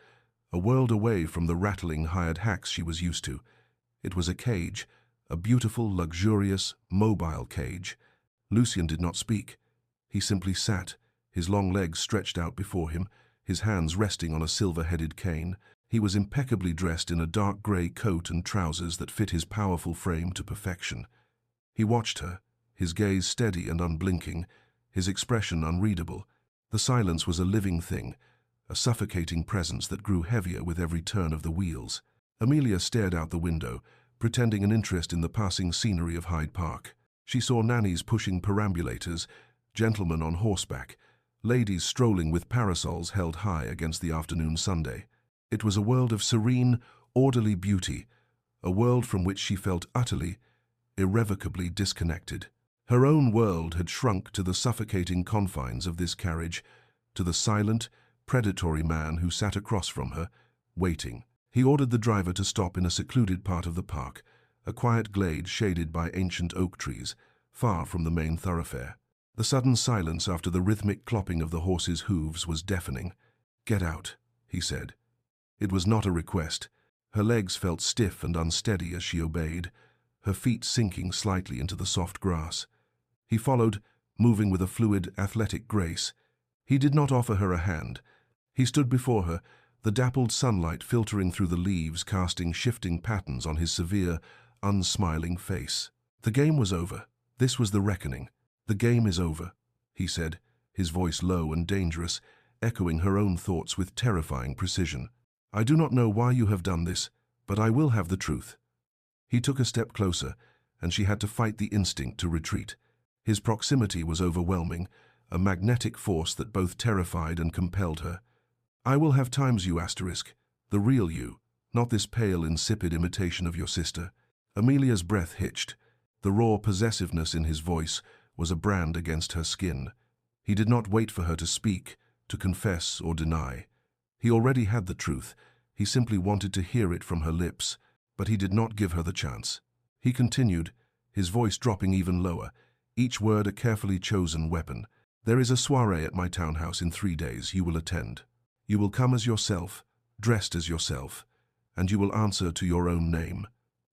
S1: a world away from the rattling hired hacks she was used to. It was a cage, a beautiful, luxurious, mobile cage. Lucien did not speak. He simply sat, his long legs stretched out before him, his hands resting on a silver-headed cane. He was impeccably dressed in a dark grey coat and trousers that fit his powerful frame to perfection. He watched her, his gaze steady and unblinking, his expression unreadable. The silence was a living thing, a suffocating presence that grew heavier with every turn of the wheels. Amelia stared out the window, pretending an interest in the passing scenery of Hyde Park. She saw nannies pushing perambulators, gentlemen on horseback, ladies strolling with parasols held high against the afternoon Sunday. It was a world of serene, orderly beauty, a world from which she felt utterly, irrevocably disconnected. Her own world had shrunk to the suffocating confines of this carriage, to the silent, predatory man who sat across from her, waiting. He ordered the driver to stop in a secluded part of the park, a quiet glade shaded by ancient oak trees, far from the main thoroughfare. The sudden silence after the rhythmic clopping of the horses' hooves was deafening. "Get out," he said. It was not a request. Her legs felt stiff and unsteady as she obeyed, her feet sinking slightly into the soft grass. He followed, moving with a fluid, athletic grace. He did not offer her a hand. He stood before her, the dappled sunlight filtering through the leaves, casting shifting patterns on his severe, unsmiling face. The game was over. This was the reckoning. "The game is over," he said, his voice low and dangerous, echoing her own thoughts with terrifying precision. "I do not know why you have done this, but I will have the truth." He took a step closer, and she had to fight the instinct to retreat. His proximity was overwhelming, a magnetic force that both terrified and compelled her. "I will have times you, the real you, not this pale, insipid imitation of your sister." Amelia's breath hitched. The raw possessiveness in his voice was a brand against her skin. He did not wait for her to speak, to confess or deny. He already had the truth. He simply wanted to hear it from her lips, but he did not give her the chance. He continued, his voice dropping even lower, each word a carefully chosen weapon. "There is a soirée at my townhouse in 3 days. You will attend. You will come as yourself, dressed as yourself, and you will answer to your own name."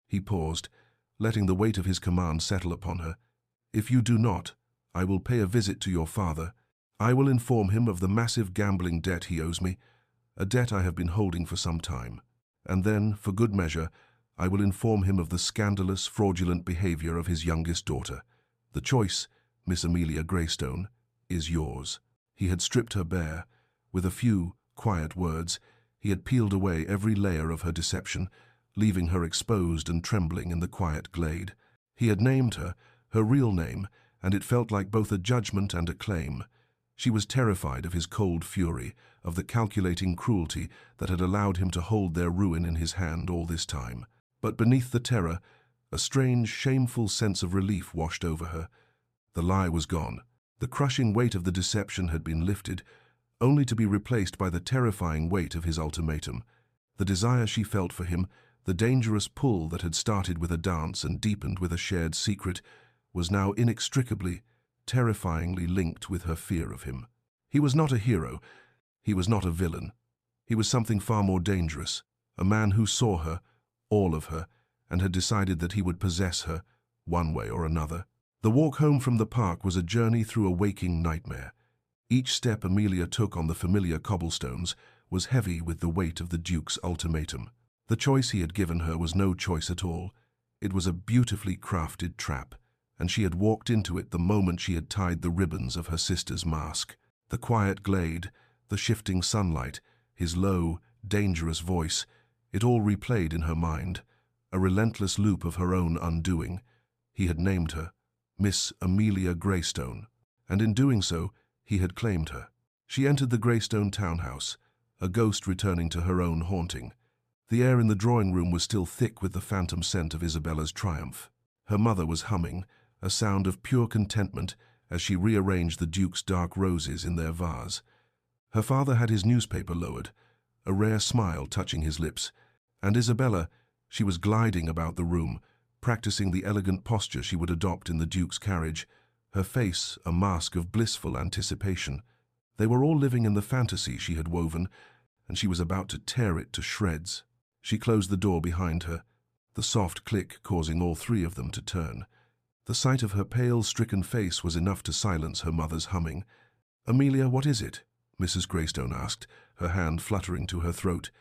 S1: He paused, letting the weight of his command settle upon her. "If you do not, I will pay a visit to your father. I will inform him of the massive gambling debt he owes me, a debt I have been holding for some time. And then, for good measure, I will inform him of the scandalous, fraudulent behavior of his youngest daughter. The choice, Miss Amelia Greystone, is yours." He had stripped her bare. With a few quiet words, he had peeled away every layer of her deception, leaving her exposed and trembling in the quiet glade. He had named her, her real name, and it felt like both a judgment and a claim. She was terrified of his cold fury, of the calculating cruelty that had allowed him to hold their ruin in his hand all this time. But beneath the terror, a strange, shameful sense of relief washed over her. The lie was gone. The crushing weight of the deception had been lifted, only to be replaced by the terrifying weight of his ultimatum. The desire she felt for him, the dangerous pull that had started with a dance and deepened with a shared secret, was now inextricably, terrifyingly linked with her fear of him. He was not a hero. He was not a villain. He was something far more dangerous, a man who saw her, all of her, and had decided that he would possess her, one way or another. The walk home from the park was a journey through a waking nightmare. Each step Amelia took on the familiar cobblestones was heavy with the weight of the Duke's ultimatum. The choice he had given her was no choice at all. It was a beautifully crafted trap, and she had walked into it the moment she had tied the ribbons of her sister's mask. The quiet glade, the shifting sunlight, his low, dangerous voice, it all replayed in her mind, a relentless loop of her own undoing. He had named her Miss Amelia Greystone, and in doing so, he had claimed her. She entered the Greystone townhouse, a ghost returning to her own haunting. The air in the drawing room was still thick with the phantom scent of Isabella's triumph. Her mother was humming, a sound of pure contentment as she rearranged the Duke's dark roses in their vase. Her father had his newspaper lowered, a rare smile touching his lips, and Isabella, she was gliding about the room, practicing the elegant posture she would adopt in the Duke's carriage, her face a mask of blissful anticipation. They were all living in the fantasy she had woven, and she was about to tear it to shreds. She closed the door behind her, the soft click causing all three of them to turn. The sight of her pale, stricken face was enough to silence her mother's humming. "Amelia, what is it?" Mrs. Greystone asked, her hand fluttering to her throat.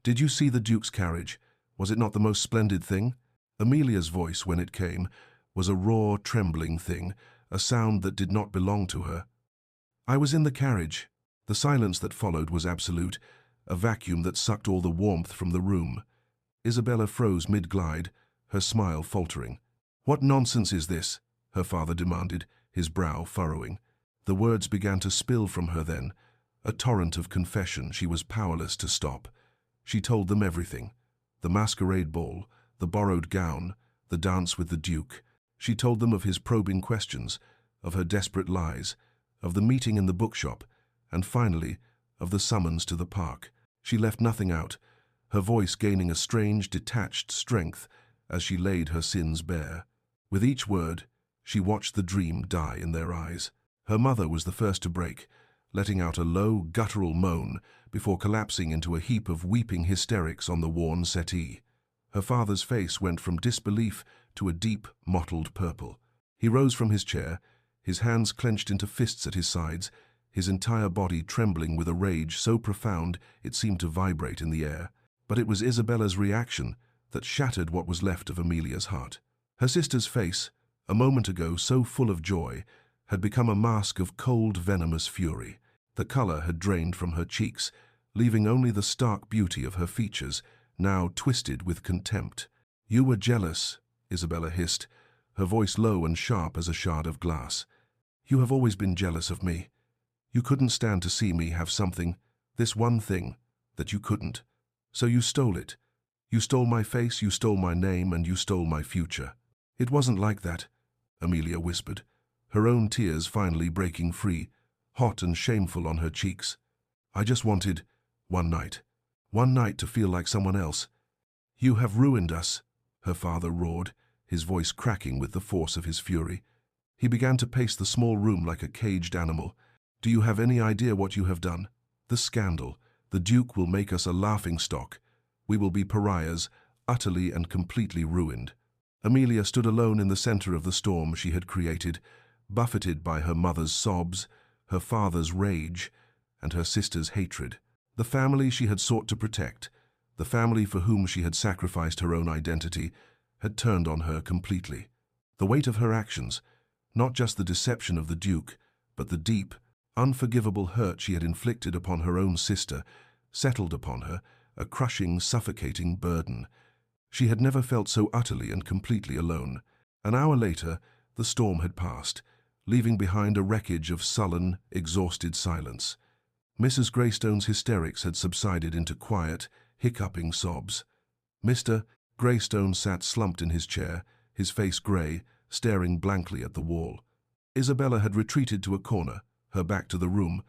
S1: "Did you see the Duke's carriage? Was it not the most splendid thing?" Amelia's voice, when it came, was a raw, trembling thing, a sound that did not belong to her. "I was in the carriage." The silence that followed was absolute, a vacuum that sucked all the warmth from the room. Isabella froze mid-glide, her smile faltering. "What nonsense is this?" her father demanded, his brow furrowing. The words began to spill from her then, a torrent of confession she was powerless to stop. She told them everything. The masquerade ball, the borrowed gown, the dance with the Duke. She told them of his probing questions, of her desperate lies, of the meeting in the bookshop, and finally, of the summons to the park. She left nothing out, her voice gaining a strange, detached strength as she laid her sins bare. With each word, she watched the dream die in their eyes. Her mother was the first to break, letting out a low, guttural moan before collapsing into a heap of weeping hysterics on the worn settee. Her father's face went from disbelief to a deep, mottled purple. He rose from his chair, his hands clenched into fists at his sides, his entire body trembling with a rage so profound it seemed to vibrate in the air. But it was Isabella's reaction that shattered what was left of Amelia's heart. Her sister's face, a moment ago so full of joy, had become a mask of cold, venomous fury. The color had drained from her cheeks, leaving only the stark beauty of her features, now twisted with contempt. "You were jealous," Isabella hissed, her voice low and sharp as a shard of glass. "You have always been jealous of me. You couldn't stand to see me have something, this one thing, that you couldn't. So you stole it. You stole my face, you stole my name, and you stole my future." "It wasn't like that," Amelia whispered, her own tears finally breaking free, hot and shameful on her cheeks. "I just wanted one night to feel like someone else." "You have ruined us," her father roared, his voice cracking with the force of his fury. He began to pace the small room like a caged animal. "Do you have any idea what you have done? The scandal. The Duke will make us a laughingstock. We will be pariahs, utterly and completely ruined." Amelia stood alone in the center of the storm she had created, buffeted by her mother's sobs, her father's rage, and her sister's hatred. The family she had sought to protect, the family for whom she had sacrificed her own identity, had turned on her completely. The weight of her actions, not just the deception of the Duke, but the deep, unforgivable hurt she had inflicted upon her own sister, settled upon her, a crushing, suffocating burden. She had never felt so utterly and completely alone. An hour later, the storm had passed, leaving behind a wreckage of sullen, exhausted silence. Mrs. Greystone's hysterics had subsided into quiet, hiccuping sobs. Mr. Greystone sat slumped in his chair, his face grey, staring blankly at the wall. Isabella had retreated to a corner, her back to the room,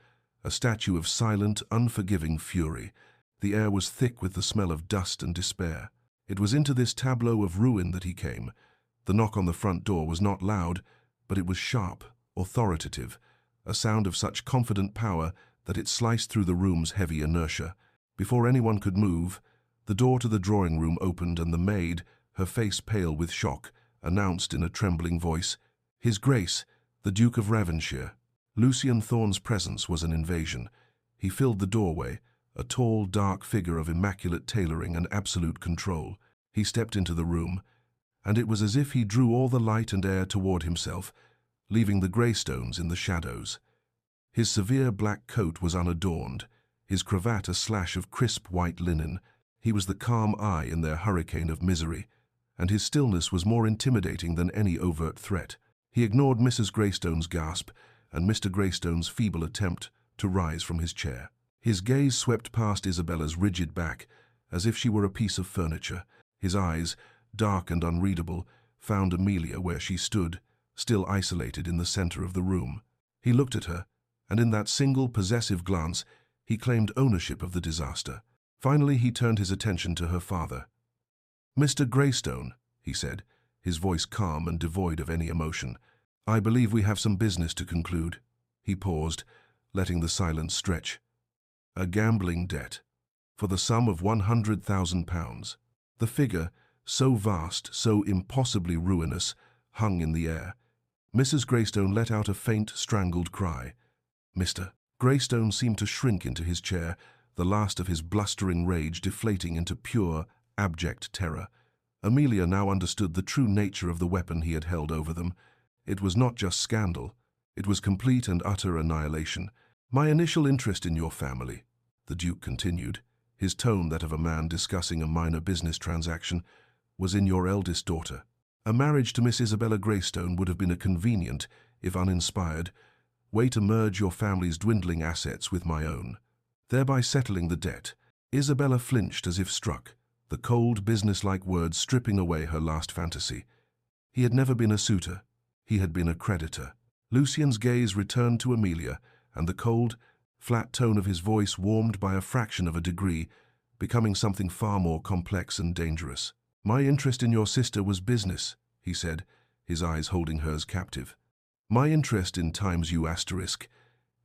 S1: a statue of silent, unforgiving fury. The air was thick with the smell of dust and despair. It was into this tableau of ruin that he came. The knock on the front door was not loud, but it was sharp, authoritative, a sound of such confident power that it sliced through the room's heavy inertia. Before anyone could move, the door to the drawing-room opened and the maid, her face pale with shock, announced in a trembling voice, "His Grace, the Duke of Ravenshire." Lucien Thorne's presence was an invasion. He filled the doorway, a tall, dark figure of immaculate tailoring and absolute control. He stepped into the room, and it was as if he drew all the light and air toward himself, leaving the Greystones in the shadows. His severe black coat was unadorned, his cravat a slash of crisp white linen. He was the calm eye in their hurricane of misery, and his stillness was more intimidating than any overt threat. He ignored Mrs. Greystone's gasp and Mr. Greystone's feeble attempt to rise from his chair. His gaze swept past Isabella's rigid back, as if she were a piece of furniture. His eyes, dark and unreadable, found Amelia where she stood, still isolated in the center of the room. He looked at her, and in that single possessive glance, he claimed ownership of the disaster. Finally, he turned his attention to her father. "Mr. Greystone," he said, his voice calm and devoid of any emotion, "I believe we have some business to conclude." He paused, letting the silence stretch. "A gambling debt, for the sum of £100,000. The figure, so vast, so impossibly ruinous, hung in the air. Mrs. Greystone let out a faint, strangled cry. Mr. Greystone seemed to shrink into his chair, the last of his blustering rage deflating into pure, abject terror. Amelia now understood the true nature of the weapon he had held over them. It was not just scandal. It was complete and utter annihilation. "My initial interest in your family," the Duke continued, his tone that of a man discussing a minor business transaction, "was in your eldest daughter. A marriage to Miss Isabella Greystone would have been a convenient, if uninspired, way to merge your family's dwindling assets with my own, thereby settling the debt." Isabella flinched as if struck, the cold, businesslike words stripping away her last fantasy. He had never been a suitor. He had been a creditor. Lucien's gaze returned to Amelia, and the cold, flat tone of his voice warmed by a fraction of a degree, becoming something far more complex and dangerous. "My interest in your sister was business," he said, his eyes holding hers captive. "My interest in times U**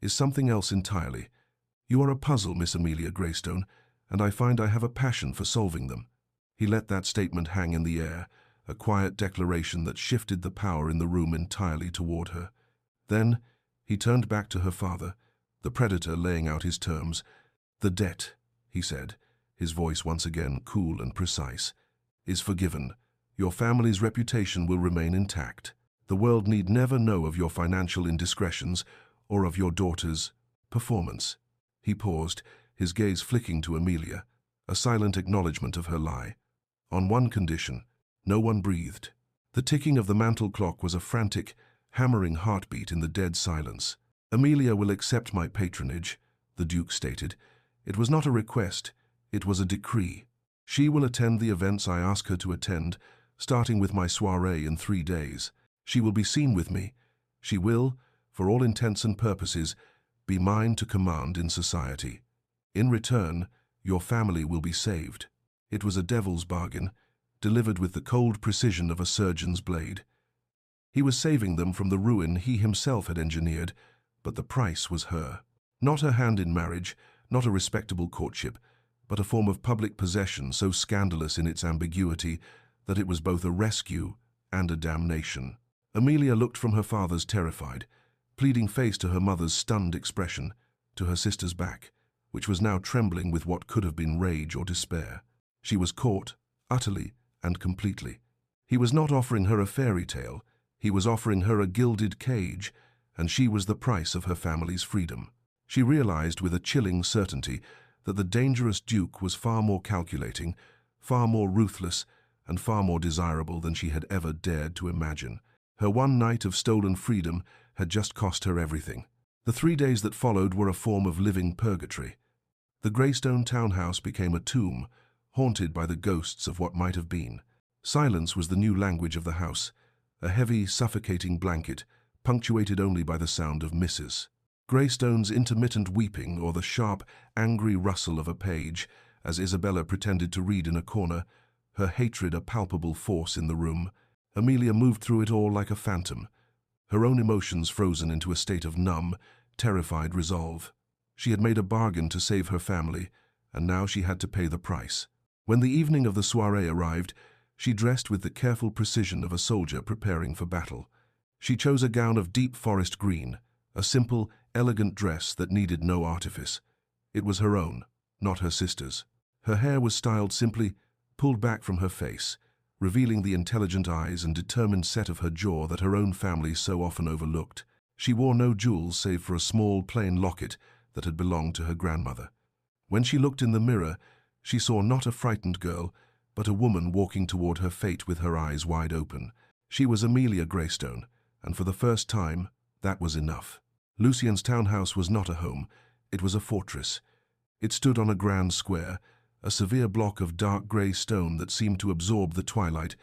S1: is something else entirely. You are a puzzle, Miss Amelia Greystone, and I find I have a passion for solving them." He let that statement hang in the air, a quiet declaration that shifted the power in the room entirely toward her. Then he turned back to her father, the predator laying out his terms. "The debt," he said, his voice once again cool and precise, "is forgiven. Your family's reputation will remain intact. The world need never know of your financial indiscretions or of your daughter's performance." He paused, his gaze flicking to Amelia, a silent acknowledgement of her lie. On one condition, no one breathed. The ticking of the mantel clock was a frantic, hammering heartbeat in the dead silence. "Amelia will accept my patronage," the Duke stated. "It was not a request, it was a decree. She will attend the events I ask her to attend, starting with my soirée in 3 days. She will be seen with me. She will, for all intents and purposes, be mine to command in society. In return, your family will be saved." It was a devil's bargain, delivered with the cold precision of a surgeon's blade. He was saving them from the ruin he himself had engineered, but the price was her. Not her hand in marriage, not a respectable courtship, but a form of public possession so scandalous in its ambiguity that it was both a rescue and a damnation. Amelia looked from her father's terrified, pleading face to her mother's stunned expression, to her sister's back, which was now trembling with what could have been rage or despair. She was caught, utterly and completely. He was not offering her a fairy tale, he was offering her a gilded cage, and she was the price of her family's freedom. She realized with a chilling certainty that the dangerous Duke was far more calculating, far more ruthless, and far more desirable than she had ever dared to imagine. Her one night of stolen freedom had just cost her everything. The 3 days that followed were a form of living purgatory. The Greystone townhouse became a tomb, haunted by the ghosts of what might have been. Silence was the new language of the house, a heavy, suffocating blanket, punctuated only by the sound of Mrs. Greystone's intermittent weeping or the sharp, angry rustle of a page, as Isabella pretended to read in a corner, her hatred a palpable force in the room. Amelia moved through it all like a phantom, her own emotions frozen into a state of numb, terrified resolve. She had made a bargain to save her family, and now she had to pay the price. When the evening of the soirée arrived, she dressed with the careful precision of a soldier preparing for battle. She chose a gown of deep forest green, a simple, elegant dress that needed no artifice. It was her own, not her sister's. Her hair was styled simply, pulled back from her face, revealing the intelligent eyes and determined set of her jaw that her own family so often overlooked. She wore no jewels save for a small, plain locket that had belonged to her grandmother. When she looked in the mirror, she saw not a frightened girl, but a woman walking toward her fate with her eyes wide open. She was Amelia Greystone, and for the first time, that was enough. Lucien's townhouse was not a home, it was a fortress. It stood on a grand square, a severe block of dark grey stone that seemed to absorb the twilight,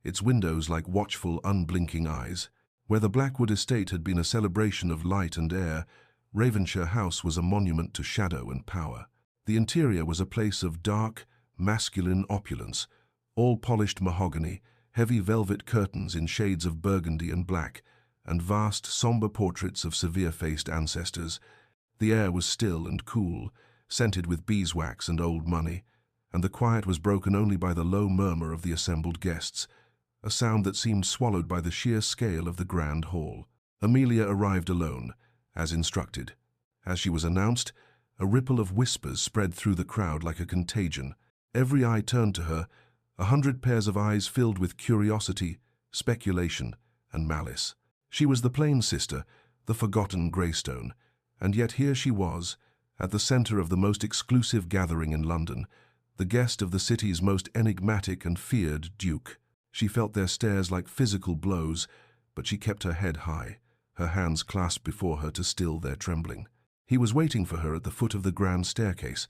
S1: its windows like watchful, unblinking eyes. Where the Blackwood estate had been a celebration of light and air, Ravenshire House was a monument to shadow and power. The interior was a place of dark, masculine opulence, all polished mahogany, heavy velvet curtains in shades of burgundy and black, and vast, sombre portraits of severe-faced ancestors. The air was still and cool, scented with beeswax and old money, and the quiet was broken only by the low murmur of the assembled guests, a sound that seemed swallowed by the sheer scale of the grand hall. Amelia arrived alone, as instructed. As she was announced, a ripple of whispers spread through the crowd like a contagion. Every eye turned to her, 100 pairs of eyes filled with curiosity, speculation, and malice. She was the plain sister, the forgotten Greystone, and yet here she was, at the center of the most exclusive gathering in London, the guest of the city's most enigmatic and feared duke. She felt their stares like physical blows, but she kept her head high, her hands clasped before her to still their trembling. He was waiting for her at the foot of the grand staircase,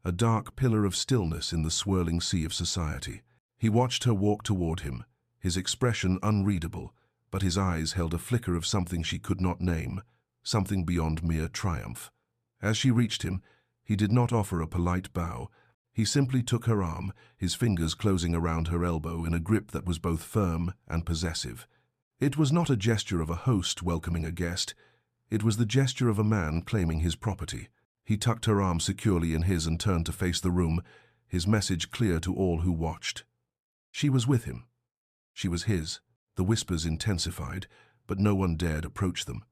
S1: a dark pillar of stillness in the swirling sea of society. He watched her walk toward him, his expression unreadable, but his eyes held a flicker of something she could not name, something beyond mere triumph. As she reached him, he did not offer a polite bow. He simply took her arm, his fingers closing around her elbow in a grip that was both firm and possessive. It was not a gesture of a host welcoming a guest. It was the gesture of a man claiming his property. He tucked her arm securely in his and turned to face the room, his message clear to all who watched. She was with him. She was his. The whispers intensified, but no one dared approach them.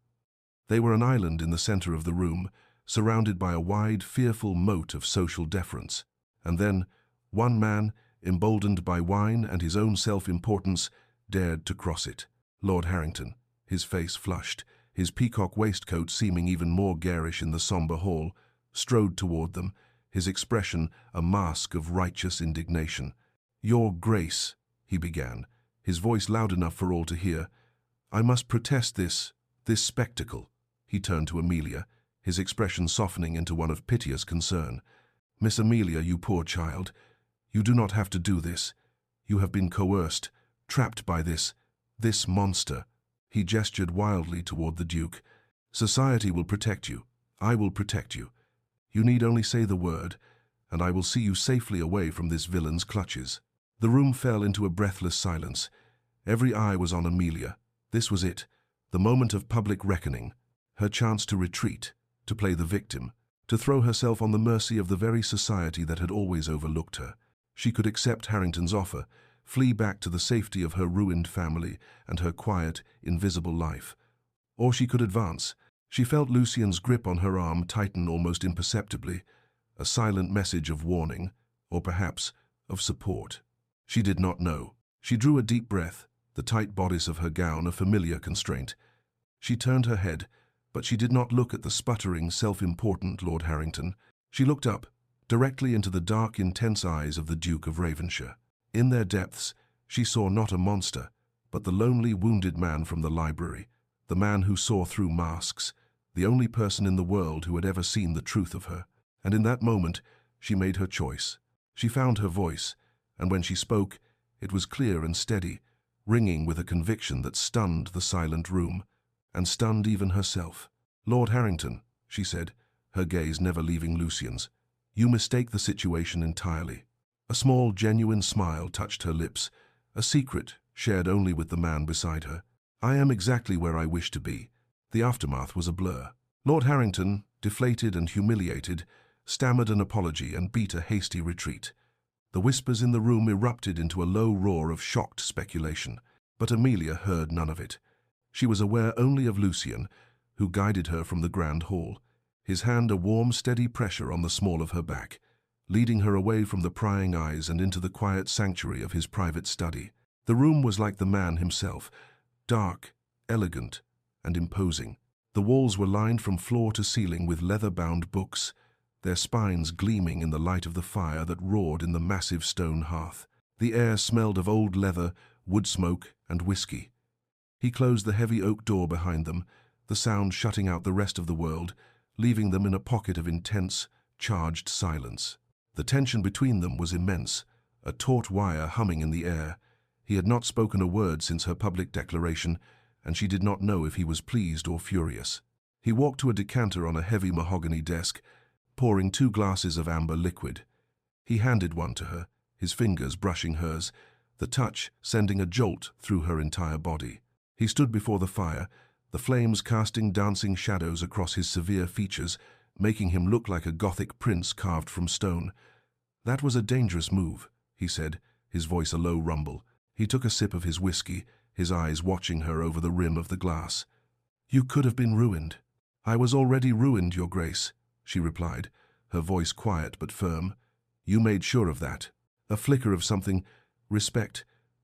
S1: They were an island in the center of the room, surrounded by a wide, fearful moat of social deference. And then, one man, emboldened by wine and his own self-importance, dared to cross it. Lord Harrington, his face flushed, his peacock waistcoat seeming even more garish in the sombre hall, strode toward them, his expression a mask of righteous indignation. "Your Grace," he began, his voice loud enough for all to hear, "I must protest this spectacle." He turned to Amelia, his expression softening into one of piteous concern. "Miss Amelia, you poor child, you do not have to do this. You have been coerced, trapped by this monster." He gestured wildly toward the Duke. "Society will protect you. I will protect you. You need only say the word, and I will see you safely away from this villain's clutches." The room fell into a breathless silence. Every eye was on Amelia. This was it, the moment of public reckoning, her chance to retreat, to play the victim, to throw herself on the mercy of the very society that had always overlooked her. She could accept Harrington's offer, flee back to the safety of her ruined family and her quiet, invisible life. Or she could advance. She felt Lucien's grip on her arm tighten almost imperceptibly, a silent message of warning, or perhaps of support. She did not know. She drew a deep breath, the tight bodice of her gown a familiar constraint. She turned her head, but she did not look at the sputtering, self-important Lord Harrington. She looked up, directly into the dark, intense eyes of the Duke of Ravenshire. In their depths, She saw not a monster, but the lonely, wounded man from the library, the man who saw through masks, the only person in the world who had ever seen the truth of her. And in that moment, she made her choice. She found her voice, and when she spoke, it was clear and steady, ringing with a conviction that stunned the silent room, and stunned even herself. "Lord Harrington," she said, her gaze never leaving Lucien's, "you mistake the situation entirely." A small, genuine smile touched her lips, a secret shared only with the man beside her. "I am exactly where I wish to be." The aftermath was a blur. Lord Harrington, deflated and humiliated, stammered an apology and beat a hasty retreat. The whispers in the room erupted into a low roar of shocked speculation, but Amelia heard none of it. She was aware only of Lucien, who guided her from the grand hall, his hand a warm, steady pressure on the small of her back, leading her away from the prying eyes and into the quiet sanctuary of his private study. The room was like the man himself, dark, elegant, and imposing. The walls were lined from floor to ceiling with leather-bound books, their spines gleaming in the light of the fire that roared in the massive stone hearth. The air smelled of old leather, wood smoke, and whiskey. He closed the heavy oak door behind them, the sound shutting out the rest of the world, leaving them in a pocket of intense, charged silence. The tension between them was immense, a taut wire humming in the air. He had not spoken a word since her public declaration, and she did not know if he was pleased or furious. He walked to a decanter on a heavy mahogany desk, pouring 2 glasses of amber liquid. He handed one to her, his fingers brushing hers, the touch sending a jolt through her entire body. He stood before the fire, the flames casting dancing shadows across his severe features, making him look like a Gothic prince carved from stone. "That was a dangerous move," he said, his voice a low rumble. He took a sip of his whiskey, his eyes watching her over the rim of the glass. "You could have been ruined." "I was already ruined, Your Grace," she replied, her voice quiet but firm. "You made sure of that." A flicker of something, respect,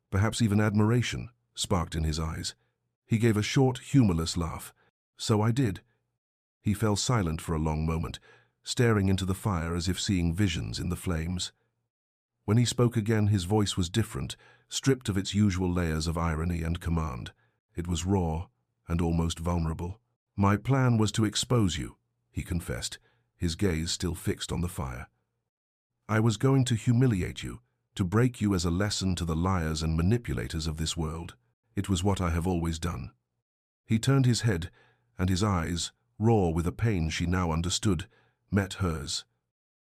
S1: perhaps even admiration, sparked in his eyes. He gave a short, humorless laugh. "So I did." He fell silent for a long moment, staring into the fire as if seeing visions in the flames. When he spoke again, his voice was different, stripped of its usual layers of irony and command. It was raw and almost vulnerable. "My plan was to expose you," he confessed, his gaze still fixed on the fire. "I was going to humiliate you, to break you as a lesson to the liars and manipulators of this world. It was what I have always done." He turned his head, and his eyes, raw with a pain she now understood, met hers.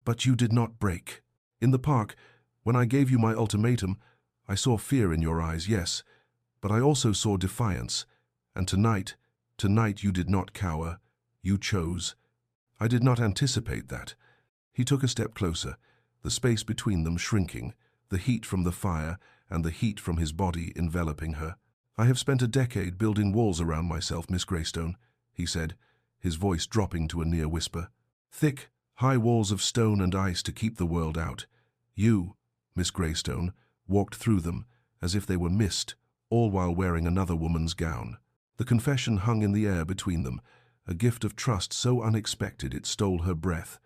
S1: "But you did not break. In the park, when I gave you my ultimatum, I saw fear in your eyes, yes, but I also saw defiance. And tonight you did not cower. You chose. I did not anticipate that." He took a step closer, the space between them shrinking, the heat from the fire and the heat from his body enveloping her. "I have spent a decade building walls around myself, Miss Greystone," he said, his voice dropping to a near whisper. "Thick, high walls of stone and ice to keep the world out. You, Miss Greystone, walked through them as if they were mist, all while wearing another woman's gown." The confession hung in the air between them, a gift of trust so unexpected it stole her breath.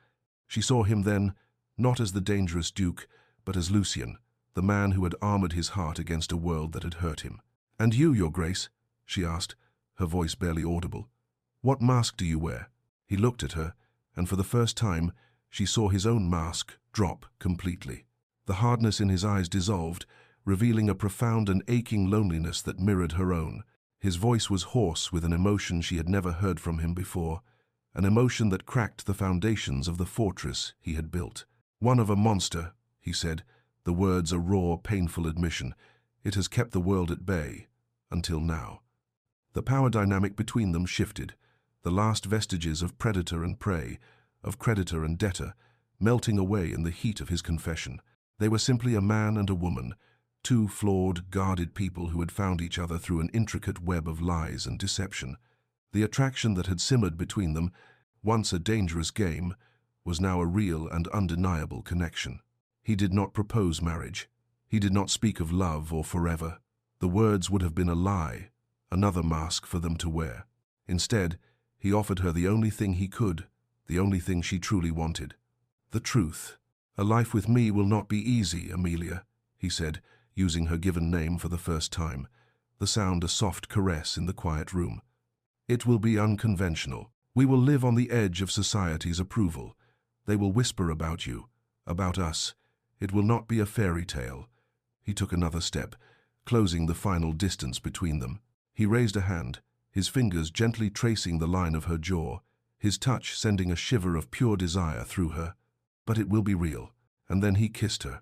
S1: She saw him then, not as the dangerous Duke, but as Lucien, the man who had armored his heart against a world that had hurt him. "And you, Your Grace?" she asked, her voice barely audible. "What mask do you wear?" He looked at her, and for the first time she saw his own mask drop completely. The hardness in his eyes dissolved, revealing a profound and aching loneliness that mirrored her own. His voice was hoarse with an emotion she had never heard from him before, an emotion that cracked the foundations of the fortress he had built. "One of a monster," he said, the words a raw, painful admission. "It has kept the world at bay, until now." The power dynamic between them shifted, the last vestiges of predator and prey, of creditor and debtor, melting away in the heat of his confession. They were simply a man and a woman, 2 flawed, guarded people who had found each other through an intricate web of lies and deception. The attraction that had simmered between them, once a dangerous game, was now a real and undeniable connection. He did not propose marriage. He did not speak of love or forever. The words would have been a lie, another mask for them to wear. Instead, he offered her the only thing he could, the only thing she truly wanted. "The truth. A life with me will not be easy, Amelia," he said, using her given name for the first time, the sound a soft caress in the quiet room. "It will be unconventional. We will live on the edge of society's approval. They will whisper about you, about us. It will not be a fairy tale." He took another step, closing the final distance between them. He raised a hand, his fingers gently tracing the line of her jaw, his touch sending a shiver of pure desire through her. "But it will be real." And then he kissed her.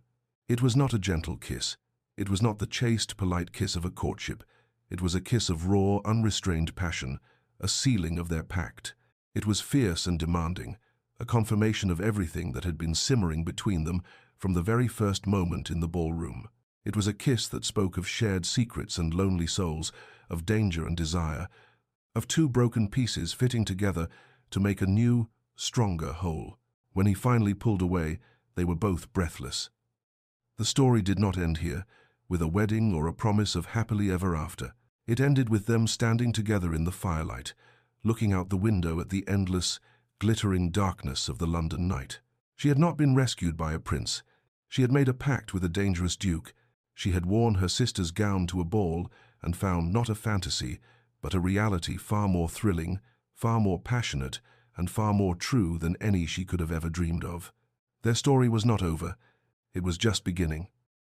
S1: It was not a gentle kiss. It was not the chaste, polite kiss of a courtship. It was a kiss of raw, unrestrained passion, a sealing of their pact. It was fierce and demanding, a confirmation of everything that had been simmering between them from the very first moment in the ballroom. It was a kiss that spoke of shared secrets and lonely souls, of danger and desire, of two broken pieces fitting together to make a new, stronger whole. When he finally pulled away, they were both breathless. The story did not end here, with a wedding or a promise of happily ever after. It ended with them standing together in the firelight, looking out the window at the endless, glittering darkness of the London night. She had not been rescued by a prince. She had made a pact with a dangerous duke. She had worn her sister's gown to a ball and found not a fantasy, but a reality far more thrilling, far more passionate, and far more true than any she could have ever dreamed of. Their story was not over. It was just beginning.